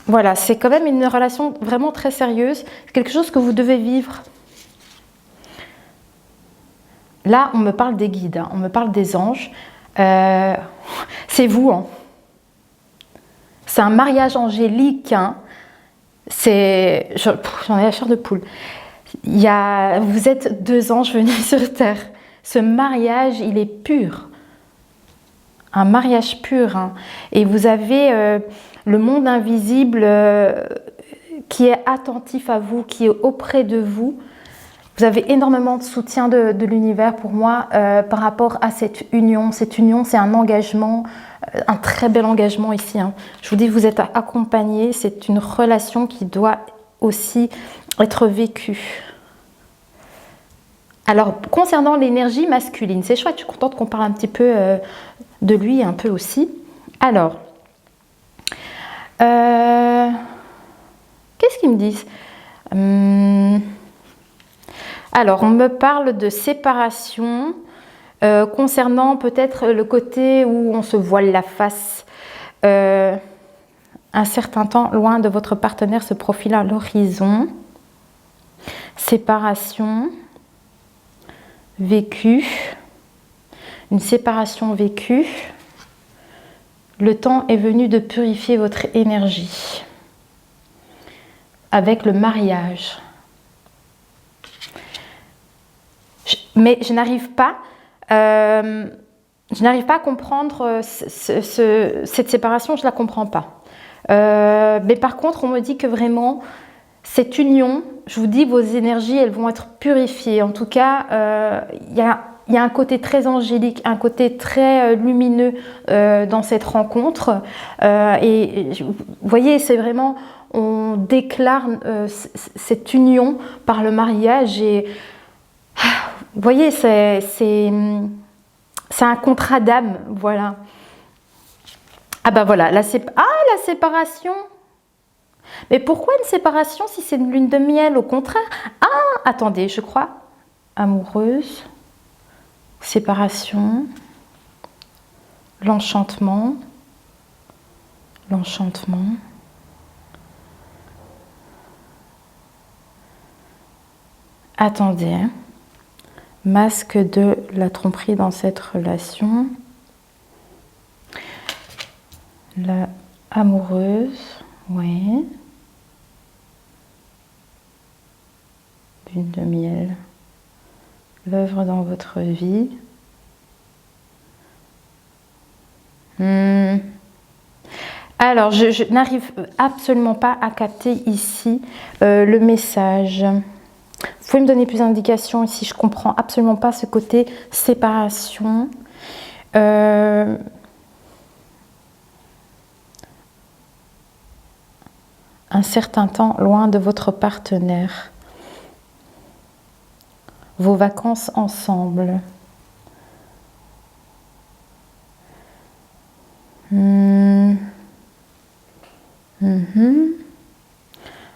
Voilà, c'est quand même une relation vraiment très sérieuse. C'est quelque chose que vous devez vivre. Là, on me parle des guides, hein, on me parle des anges. C'est vous, hein. C'est un mariage angélique, hein. J'en ai la chair de poule. Vous êtes 2 anges venus sur Terre. Ce mariage, il est pur. Un mariage pur. Hein. Et vous avez le monde invisible qui est attentif à vous, qui est auprès de vous. Vous avez énormément de soutien de l'univers pour moi par rapport à cette union. Cette union, c'est un engagement, un très bel engagement ici. Hein. Je vous dis, vous êtes accompagnés. C'est une relation qui doit aussi être vécue. Alors, concernant l'énergie masculine, c'est chouette, je suis contente qu'on parle un petit peu de lui, un peu aussi. Alors, qu'est-ce qu'ils me disent? Alors, on me parle de séparation concernant peut-être le côté où on se voile la face. Un certain temps, loin de votre partenaire, se profile à l'horizon. Séparation vécue. Une séparation vécue. Le temps est venu de purifier votre énergie avec le mariage. Mais je n'arrive pas à comprendre cette séparation, je ne la comprends pas. Mais par contre, on me dit que vraiment, cette union, je vous dis, vos énergies, elles vont être purifiées. En tout cas, il y a un côté très angélique, un côté très lumineux dans cette rencontre. Et vous voyez, c'est vraiment, on déclare cette union par le mariage. Et vous voyez, c'est un contrat d'âme, voilà. Ah ben voilà, la séparation. Mais pourquoi une séparation si c'est une lune de miel? Au contraire. Ah, attendez, je crois. Amoureuse, séparation, l'enchantement. Attendez, hein. Masque de la tromperie dans cette relation. La amoureuse, oui. Lune de miel. L'œuvre dans votre vie. Alors, je n'arrive absolument pas à capter ici le message. Vous pouvez me donner plus d'indications ici, je comprends absolument pas ce côté séparation. Un certain temps loin de votre partenaire. Vos vacances ensemble.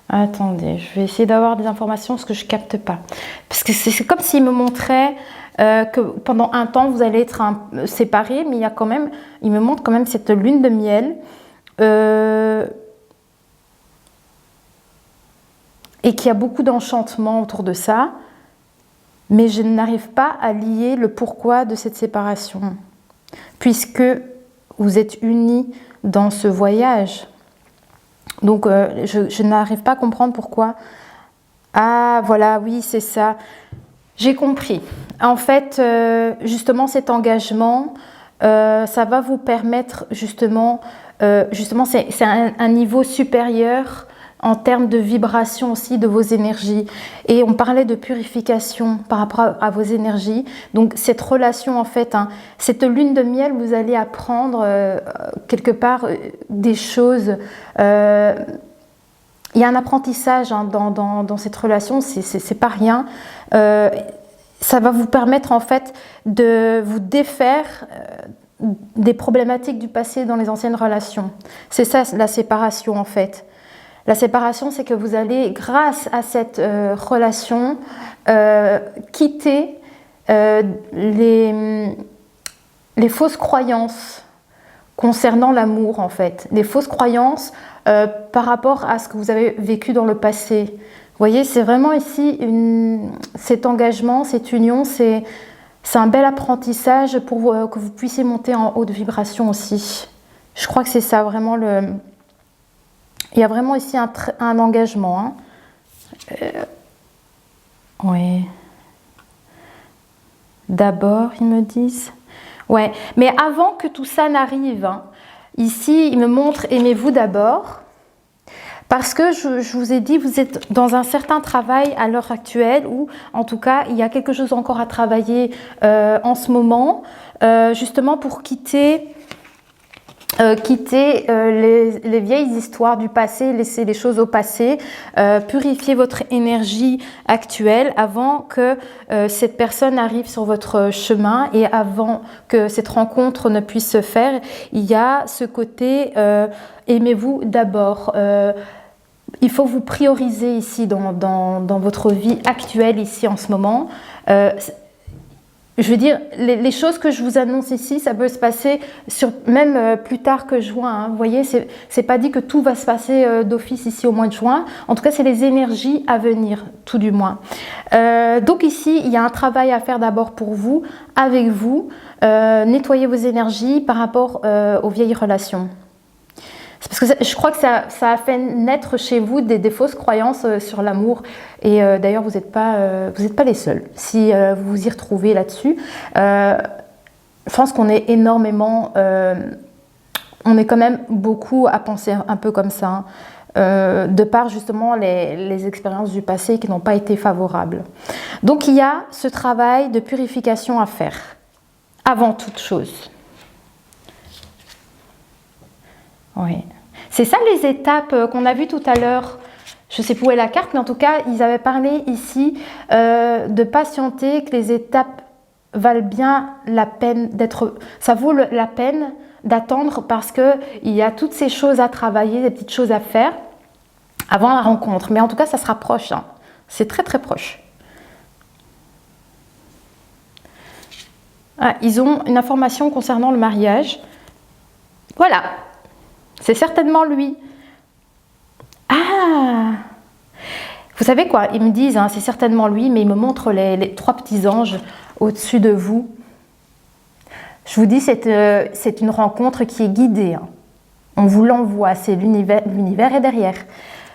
Attendez, je vais essayer d'avoir des informations parce que je capte pas. Parce que c'est comme s'il me montrait que pendant un temps vous allez être séparés, mais il me montre quand même cette lune de miel et qu'il y a beaucoup d'enchantement autour de ça, mais je n'arrive pas à lier le pourquoi de cette séparation, puisque vous êtes unis dans ce voyage. Donc, je n'arrive pas à comprendre pourquoi. Ah, voilà, oui, c'est ça. J'ai compris. En fait, justement, cet engagement, ça va vous permettre, justement c'est un niveau supérieur en termes de vibration aussi de vos énergies. Et on parlait de purification par rapport à vos énergies. Donc, cette relation, en fait, cette lune de miel, vous allez apprendre quelque part des choses. Il y a un apprentissage dans cette relation, c'est pas rien. Ça va vous permettre, en fait, de vous défaire des problématiques du passé dans les anciennes relations. C'est ça, la séparation, en fait. La séparation, c'est que vous allez, grâce à cette relation, quitter les fausses croyances concernant l'amour, en fait. Les fausses croyances par rapport à ce que vous avez vécu dans le passé. Vous voyez, c'est vraiment ici cet engagement, cette union, c'est un bel apprentissage pour que vous puissiez monter en haute vibration aussi. Je crois que c'est ça vraiment Il y a vraiment ici un engagement. Hein. Oui. D'abord, ils me disent. Ouais, mais avant que tout ça n'arrive, hein, ici, ils me montrent aimez-vous d'abord. Parce que je vous ai dit, vous êtes dans un certain travail à l'heure actuelle où, en tout cas, il y a quelque chose encore à travailler en ce moment, justement pour quitter les vieilles histoires du passé, laisser les choses au passé, purifier votre énergie actuelle avant que cette personne arrive sur votre chemin et avant que cette rencontre ne puisse se faire. Il y a ce côté aimez-vous d'abord. Il faut vous prioriser ici dans votre vie actuelle, ici en ce moment. Je veux dire, les choses que je vous annonce ici, ça peut se passer même plus tard que juin. Hein. Vous voyez, c'est pas dit que tout va se passer d'office ici au mois de juin. En tout cas, c'est les énergies à venir, tout du moins. Donc ici, il y a un travail à faire d'abord pour vous, avec vous. Nettoyer vos énergies par rapport aux vieilles relations. C'est parce que je crois que ça a fait naître chez vous des fausses croyances sur l'amour. Et d'ailleurs, vous n'êtes pas les seuls. Si vous vous y retrouvez là-dessus, je pense qu'on est énormément... on est quand même beaucoup à penser un peu comme ça, hein, de par justement les expériences du passé qui n'ont pas été favorables. Donc il y a ce travail de purification à faire, avant toute chose. Oui. C'est ça les étapes qu'on a vues tout à l'heure. Je ne sais plus où est la carte, mais en tout cas, ils avaient parlé ici de patienter, que les étapes valent bien la peine d'être... Ça vaut la peine d'attendre parce qu'il y a toutes ces choses à travailler, des petites choses à faire avant la rencontre. Mais en tout cas, ça se rapproche. Hein. C'est très, très proche. Ah, ils ont une information concernant le mariage. Voilà. C'est certainement lui. Ah! Vous savez quoi? Ils me disent, hein, c'est certainement lui, mais ils me montrent les 3 petits anges au-dessus de vous. Je vous dis, c'est une rencontre qui est guidée. Hein. On vous l'envoie, c'est l'univers est derrière.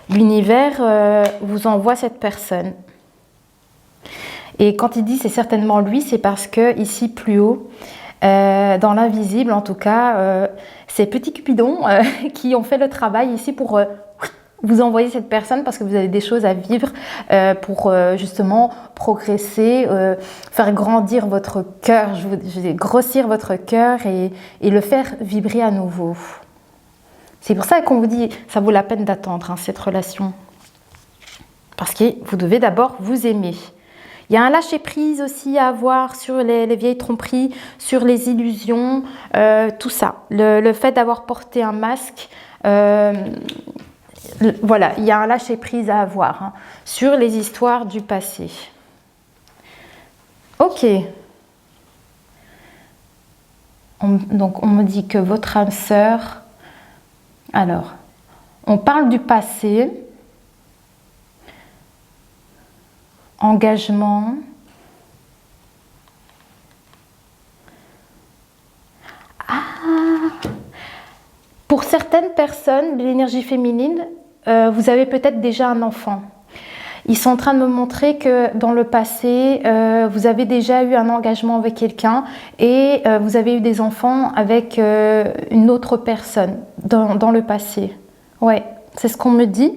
L'univers vous envoie cette personne. Et quand il dit c'est certainement lui, c'est parce que ici plus haut, dans l'invisible en tout cas, ces petits cupidons qui ont fait le travail ici pour vous envoyer cette personne parce que vous avez des choses à vivre pour justement progresser, faire grandir votre cœur, je vais grossir votre cœur et le faire vibrer à nouveau. C'est pour ça qu'on vous dit ça vaut la peine d'attendre hein, cette relation. Parce que vous devez d'abord vous aimer. Il y a un lâcher-prise aussi à avoir sur les vieilles tromperies, sur les illusions, tout ça. Le fait d'avoir porté un masque, voilà, il y a un lâcher-prise à avoir hein, sur les histoires du passé. Ok. Donc on me dit que votre âme sœur... Alors, on parle du passé... Engagement. Ah. Pour certaines personnes, l'énergie féminine, vous avez peut-être déjà un enfant. Ils sont en train de me montrer que dans le passé, vous avez déjà eu un engagement avec quelqu'un et vous avez eu des enfants avec une autre personne dans le passé. Ouais, c'est ce qu'on me dit.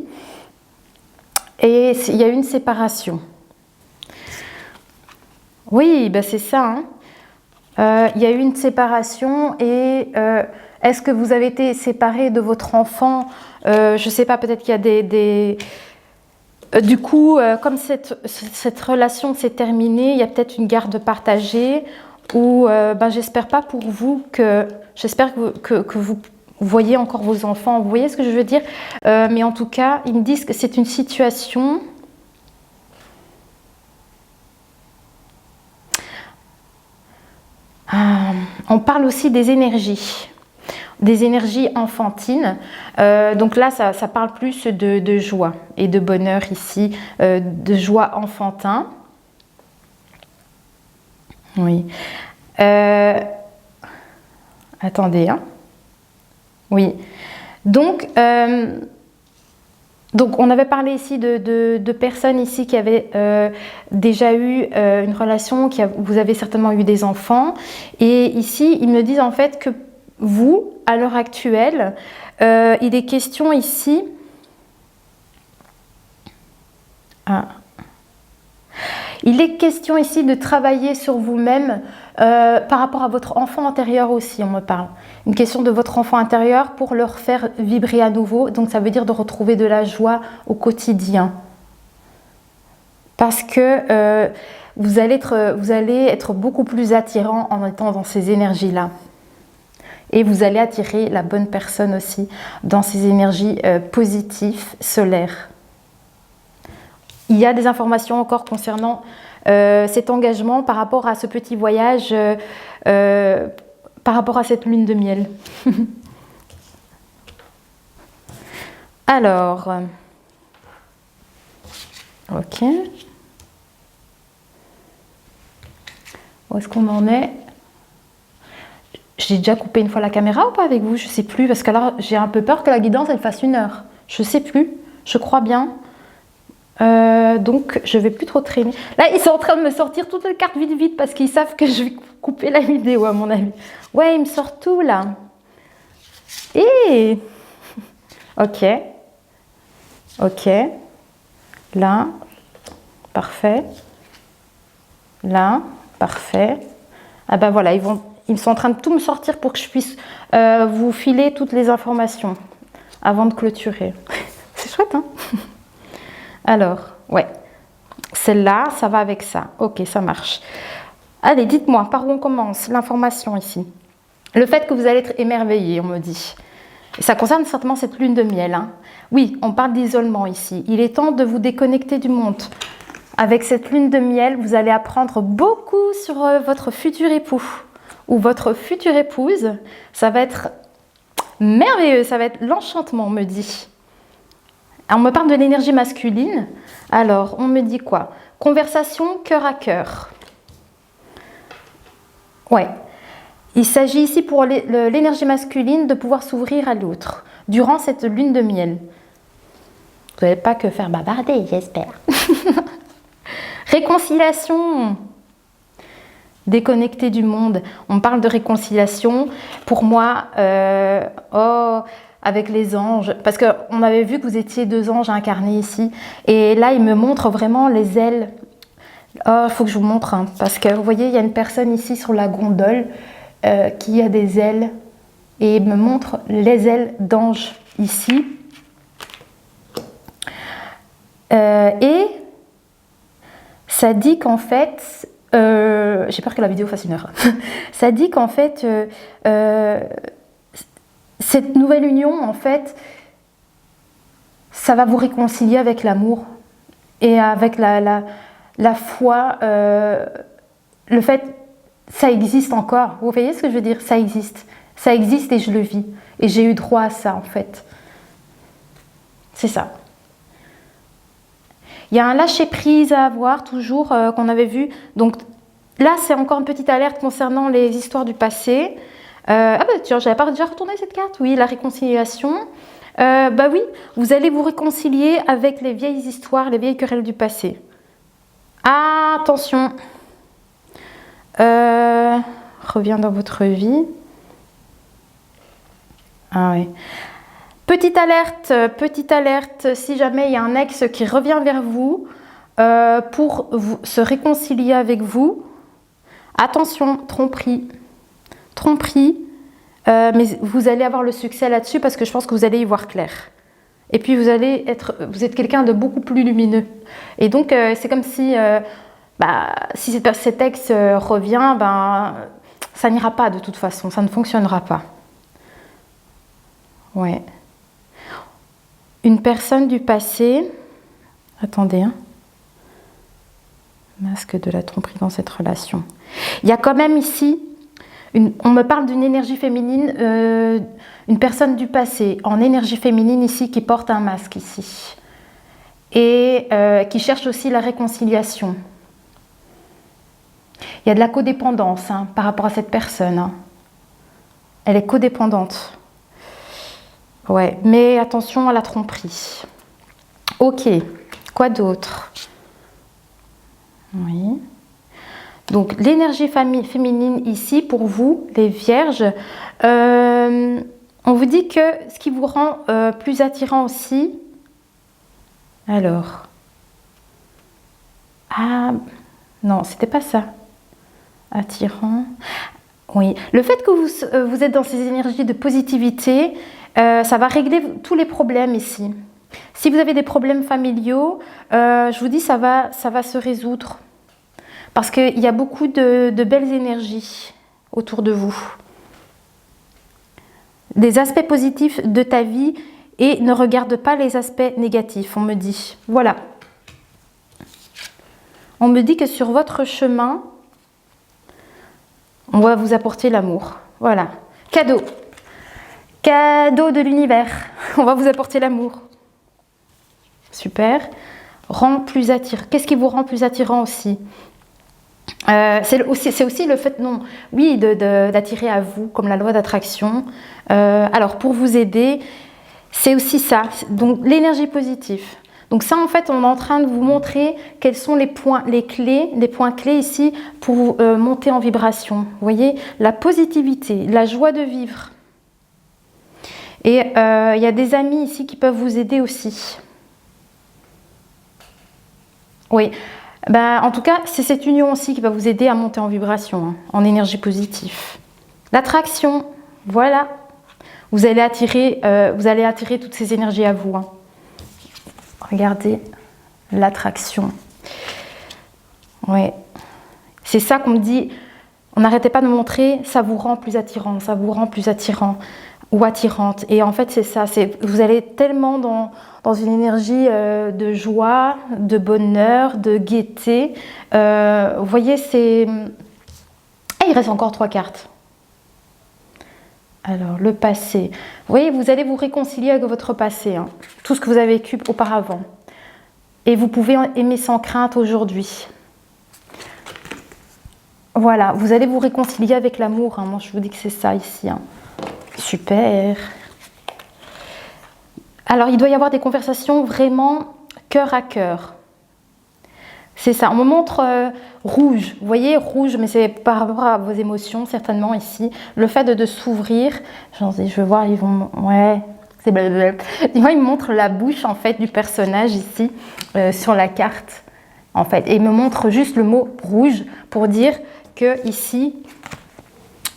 Et il y a eu une séparation. Oui, ben c'est ça. Hein. Il y a eu une séparation et est-ce que vous avez été séparé de votre enfant? Je ne sais pas, peut-être qu'il y a des... Du coup, comme cette relation s'est terminée, il y a peut-être une garde partagée ou j'espère pas pour vous que... J'espère que vous voyez encore vos enfants. Vous voyez ce que je veux dire? Mais en tout cas, ils me disent que c'est une situation... On parle aussi des énergies enfantines. Donc là, ça parle plus de joie et de bonheur ici, de joie enfantin. Oui. Attendez. Hein. Oui. Donc, Donc, on avait parlé ici de personnes ici qui avaient déjà eu une relation, vous avez certainement eu des enfants. Et ici, ils me disent en fait que vous, à l'heure actuelle, il est question ici... Il est question ici de travailler sur vous-même par rapport à votre enfant intérieur aussi, on me parle. Une question de votre enfant intérieur pour leur faire vibrer à nouveau. Donc ça veut dire de retrouver de la joie au quotidien. Parce que vous allez être beaucoup plus attirant en étant dans ces énergies-là. Et vous allez attirer la bonne personne aussi dans ces énergies positives, solaires. Il y a des informations encore concernant cet engagement par rapport à ce petit voyage, par rapport à cette lune de miel. Alors, ok. Où est-ce qu'on en est? J'ai déjà coupé une fois la caméra ou pas avec vous? Je ne sais plus, parce que là, j'ai un peu peur que la guidance, elle fasse 1 heure. Je ne sais plus, je crois bien. Donc je vais plus trop traîner. Là ils sont en train de me sortir toutes les cartes vite parce qu'ils savent que je vais couper la vidéo à mon avis. Ouais, ils me sortent tout là. Et ok. Ok. Là. Parfait. Là. Parfait. Ah ben voilà, ils sont en train de tout me sortir pour que je puisse vous filer toutes les informations avant de clôturer. C'est chouette, hein? Alors, ouais, celle-là, ça va avec ça. Ok, ça marche. Allez, dites-moi, par où on commence? L'information ici. Le fait que vous allez être émerveillé, on me dit. Et ça concerne certainement cette lune de miel. Hein. Oui, on parle d'isolement ici. Il est temps de vous déconnecter du monde. Avec cette lune de miel, vous allez apprendre beaucoup sur votre futur époux ou votre future épouse. Ça va être merveilleux, ça va être l'enchantement, on me dit. On me parle de l'énergie masculine. Alors, on me dit quoi? Conversation cœur à cœur. Ouais. Il s'agit ici pour l'énergie masculine de pouvoir s'ouvrir à l'autre durant cette lune de miel. Vous n'avez pas que faire bavarder, j'espère. Réconciliation. Déconnecter du monde. On parle de réconciliation. Pour moi, avec les anges, parce qu'on avait vu que vous étiez 2 anges incarnés ici, et là il me montre vraiment les ailes. Oh, il faut que je vous montre, hein, parce que vous voyez, il y a une personne ici sur la gondole qui a des ailes, et il me montre les ailes d'ange ici. Et ça dit qu'en fait, j'ai peur que la vidéo fasse 1 heure, ça dit qu'en fait, cette nouvelle union, en fait, ça va vous réconcilier avec l'amour et avec la foi. Le fait, ça existe encore. Vous voyez ce que je veux dire? Ça existe. Ça existe et je le vis. Et j'ai eu droit à ça, en fait. C'est ça. Il y a un lâcher-prise à avoir, toujours, qu'on avait vu. Donc là, c'est encore une petite alerte concernant les histoires du passé. Ah bah tiens, j'avais pas déjà retourné cette carte. Oui, la réconciliation. Bah oui, vous allez vous réconcilier avec les vieilles histoires, les vieilles querelles du passé. Ah, attention. Reviens dans votre vie. Ah oui. Petite alerte, si jamais il y a un ex qui revient vers vous pour se réconcilier avec vous. Attention, tromperie. Tromperie, mais vous allez avoir le succès là-dessus parce que je pense que vous allez y voir clair. Et puis vous êtes quelqu'un de beaucoup plus lumineux. Et donc c'est comme si, si cet ex revient, ça n'ira pas de toute façon, ça ne fonctionnera pas. Ouais. Une personne du passé, attendez, hein. Masque de la tromperie dans cette relation. Il y a quand même ici, on me parle d'une énergie féminine, une personne du passé en énergie féminine ici qui porte un masque ici et qui cherche aussi la réconciliation. Il y a de la codépendance par rapport à cette personne. Hein. Elle est codépendante. Ouais, mais attention à la tromperie. Ok. Quoi d'autre? Oui. Donc, l'énergie féminine ici, pour vous, les vierges, on vous dit que ce qui vous rend plus attirant aussi... Alors... Ah, non, c'était pas ça. Attirant... Oui, le fait que vous êtes dans ces énergies de positivité, ça va régler tous les problèmes ici. Si vous avez des problèmes familiaux, je vous dis ça va se résoudre. Parce qu'il y a beaucoup de belles énergies autour de vous. Des aspects positifs de ta vie et ne regarde pas les aspects négatifs, on me dit. Voilà. On me dit que sur votre chemin, on va vous apporter l'amour. Voilà. Cadeau. Cadeau de l'univers. On va vous apporter l'amour. Super. Rend plus attirant. Qu'est-ce qui vous rend plus attirant aussi? C'est aussi le fait, non, oui, d'attirer à vous, comme la loi d'attraction. Alors, pour vous aider, c'est aussi ça. Donc, l'énergie positive. Donc ça, en fait, on est en train de vous montrer quels sont les points clés ici pour monter en vibration. Vous voyez, la positivité, la joie de vivre. Et il y a des amis ici qui peuvent vous aider aussi. Oui, ben, en tout cas, c'est cette union aussi qui va vous aider à monter en vibration, hein, en énergie positive. L'attraction, voilà. Vous allez attirer toutes ces énergies à vous, hein. Regardez l'attraction. Ouais. C'est ça qu'on me dit. On n'arrêtait pas de me montrer, ça vous rend plus attirant, ça vous rend plus attirant ou attirante. Et en fait, c'est ça. Vous allez tellement dans une énergie de joie, de bonheur, de gaieté. Vous voyez, c'est... Ah, il reste encore 3 cartes. Alors, le passé. Vous voyez, vous allez vous réconcilier avec votre passé, hein, tout ce que vous avez vécu auparavant. Et vous pouvez aimer sans crainte aujourd'hui. Voilà, vous allez vous réconcilier avec l'amour, hein. Moi, je vous dis que c'est ça ici, hein. Super. Alors, il doit y avoir des conversations vraiment cœur à cœur. C'est ça, on me montre rouge, vous voyez, rouge, mais c'est par rapport à vos émotions, certainement, ici. Le fait de s'ouvrir, je vais voir, ils vont... Ouais, c'est blablabla. Ils me montrent la bouche, en fait, du personnage, ici, sur la carte, en fait. Et ils me montrent juste le mot rouge pour dire que, ici,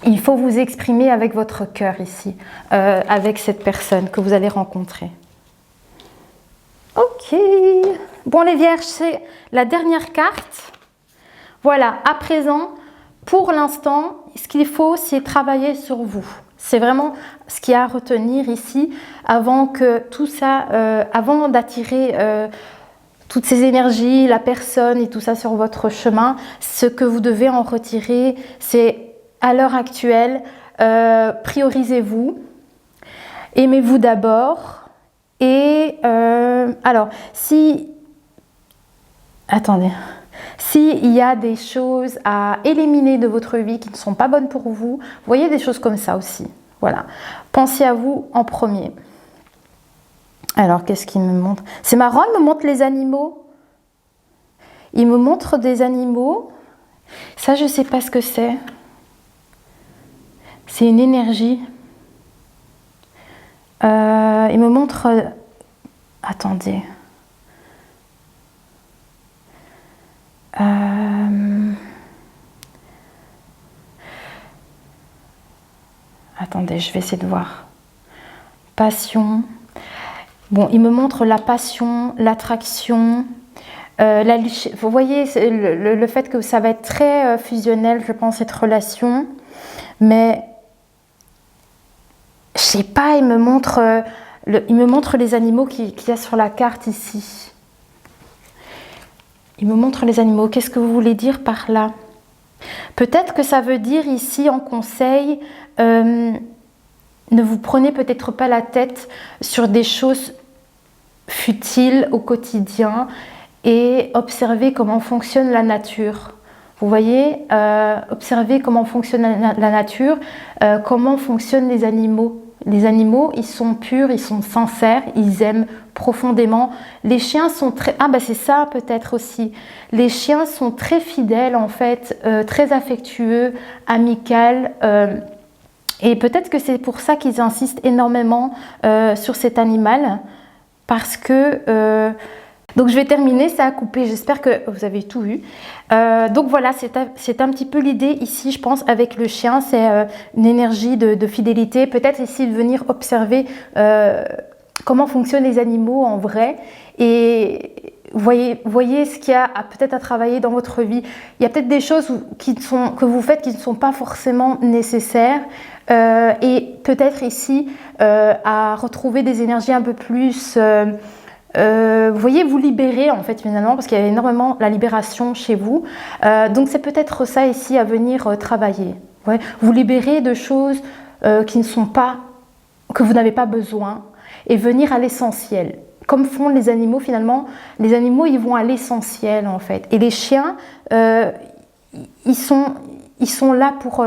il faut vous exprimer avec votre cœur, ici, avec cette personne que vous allez rencontrer. Ok. Bon, les vierges, c'est la dernière carte. Voilà, à présent, pour l'instant, ce qu'il faut, c'est travailler sur vous. C'est vraiment ce qu'il y a à retenir ici avant que tout ça, avant d'attirer toutes ces énergies, la personne et tout ça sur votre chemin. Ce que vous devez en retirer, c'est à l'heure actuelle, priorisez-vous, aimez-vous d'abord. Et alors, s'il y a des choses à éliminer de votre vie qui ne sont pas bonnes pour vous, voyez des choses comme ça aussi. Voilà. Pensez à vous en premier. Alors, qu'est-ce qu'il me montre? C'est marrant, il me montre les animaux. Il me montre des animaux. Ça, je ne sais pas ce que c'est. C'est une énergie. Il me montre... Attendez. Attendez, je vais essayer de voir. Passion. Bon, il me montre la passion, l'attraction. Vous voyez, le fait que ça va être très fusionnel, je pense, cette relation. Mais... Je sais pas, il me montre les animaux qu'il y a sur la carte ici. Il me montre les animaux. Qu'est-ce que vous voulez dire par là? Peut-être que ça veut dire ici en conseil, ne vous prenez peut-être pas la tête sur des choses futiles au quotidien et observez comment fonctionne la nature. Vous voyez, observez comment fonctionne la nature, comment fonctionnent les animaux. Les animaux, ils sont purs, ils sont sincères, ils aiment profondément. Les chiens sont très... Ah bah c'est ça peut-être aussi. Les chiens sont très fidèles en fait, très affectueux, amicaux. Et peut-être que c'est pour ça qu'ils insistent énormément sur cet animal. Parce que... Donc je vais terminer, ça a coupé, j'espère que vous avez tout vu. Donc voilà, c'est un petit peu l'idée ici, je pense, avec le chien. C'est une énergie de fidélité. Peut-être ici de venir observer comment fonctionnent les animaux en vrai. Et voyez ce qu'il y a peut-être à travailler dans votre vie. Il y a peut-être des choses que vous faites qui ne sont pas forcément nécessaires. Et peut-être ici à retrouver des énergies un peu plus... vous voyez, vous libérer en fait finalement, parce qu'il y a énormément la libération chez vous. Donc c'est peut-être ça ici à venir travailler. Ouais. Vous libérer de choses qui ne sont pas, que vous n'avez pas besoin, et venir à l'essentiel. Comme font les animaux finalement, les animaux ils vont à l'essentiel en fait. Et les chiens, ils sont là pour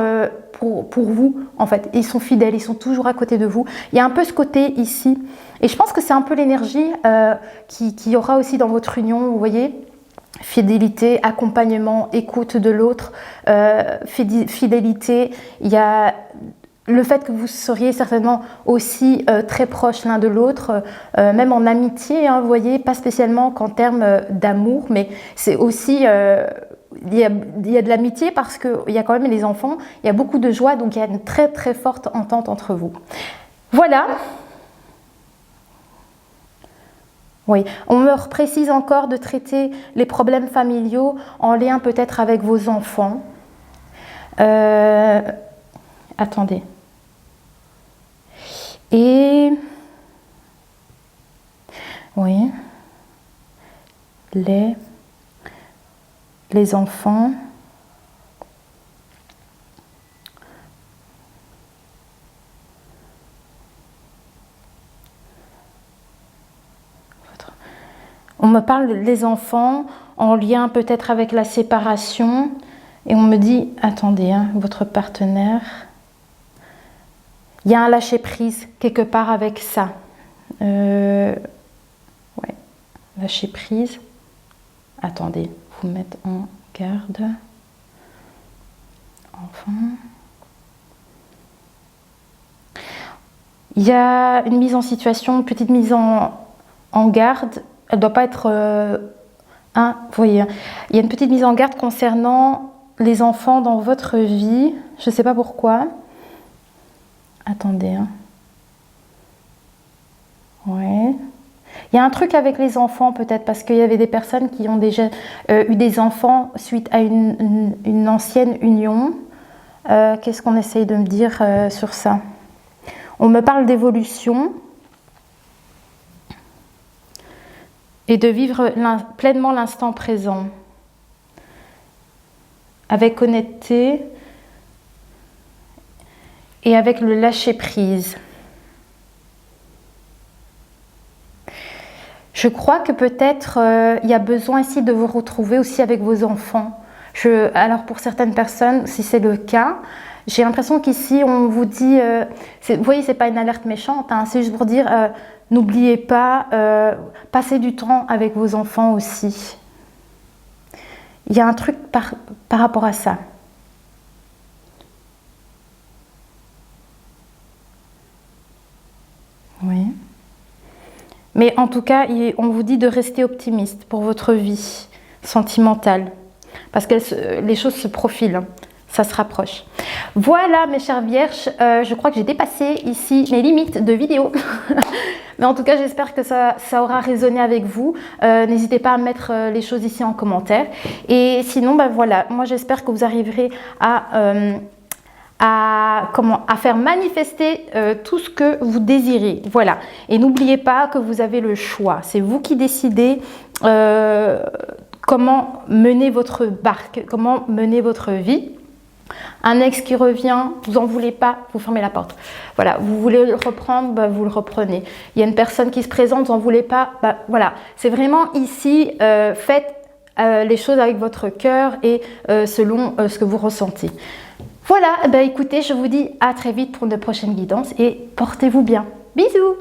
vous en fait. Ils sont fidèles, ils sont toujours à côté de vous. Il y a un peu ce côté ici. Et je pense que c'est un peu l'énergie qu'il y aura aussi dans votre union, vous voyez. Fidélité, accompagnement, écoute de l'autre, fidélité. Il y a le fait que vous seriez certainement aussi très proches l'un de l'autre, même en amitié, hein, vous voyez, pas spécialement qu'en termes d'amour, mais c'est aussi... il y a de l'amitié parce qu'il y a quand même les enfants, il y a beaucoup de joie, donc il y a une très très forte entente entre vous. Voilà. Oui, on me précise encore de traiter les problèmes familiaux en lien peut-être avec vos enfants. Attendez. Et... Oui. Les enfants. On me parle des enfants en lien peut-être avec la séparation. Et on me dit, attendez, hein, votre partenaire, il y a un lâcher-prise quelque part avec ça. Ouais, lâcher-prise. Attendez, vous mettre en garde. Enfant. Il y a une mise en situation, une petite mise en garde. Elle ne doit pas être... vous voyez, il y a une petite mise en garde concernant les enfants dans votre vie. Je ne sais pas pourquoi. Attendez. Hein. Ouais. Il y a un truc avec les enfants peut-être parce qu'il y avait des personnes qui ont déjà eu des enfants suite à une ancienne union. Qu'est-ce qu'on essaye de me dire sur ça? On me parle d'évolution et de vivre pleinement l'instant présent avec honnêteté et avec le lâcher-prise. Je crois que peut-être il y a besoin ici de vous retrouver aussi avec vos enfants. Alors pour certaines personnes, si c'est le cas, j'ai l'impression qu'ici on vous dit, vous voyez, c'est pas une alerte méchante, hein, c'est juste pour dire, n'oubliez pas, passez du temps avec vos enfants aussi. Il y a un truc par rapport à ça. Oui. Mais en tout cas, on vous dit de rester optimiste pour votre vie sentimentale. Parce que les choses se profilent, ça se rapproche. Voilà mes chères vierges, je crois que j'ai dépassé ici mes limites de vidéo. Mais en tout cas, j'espère que ça aura résonné avec vous. N'hésitez pas à mettre les choses ici en commentaire. Et sinon, ben voilà, moi j'espère que vous arriverez à faire manifester tout ce que vous désirez. Voilà. Et n'oubliez pas que vous avez le choix. C'est vous qui décidez comment mener votre barque, comment mener votre vie. Un ex qui revient, vous en voulez pas, vous fermez la porte. Voilà, vous voulez le reprendre, bah, vous le reprenez. Il y a une personne qui se présente, vous en voulez pas, bah, voilà. C'est vraiment ici, faites les choses avec votre cœur et selon ce que vous ressentez. Voilà, écoutez, je vous dis à très vite pour de prochaines guidances et portez-vous bien. Bisous!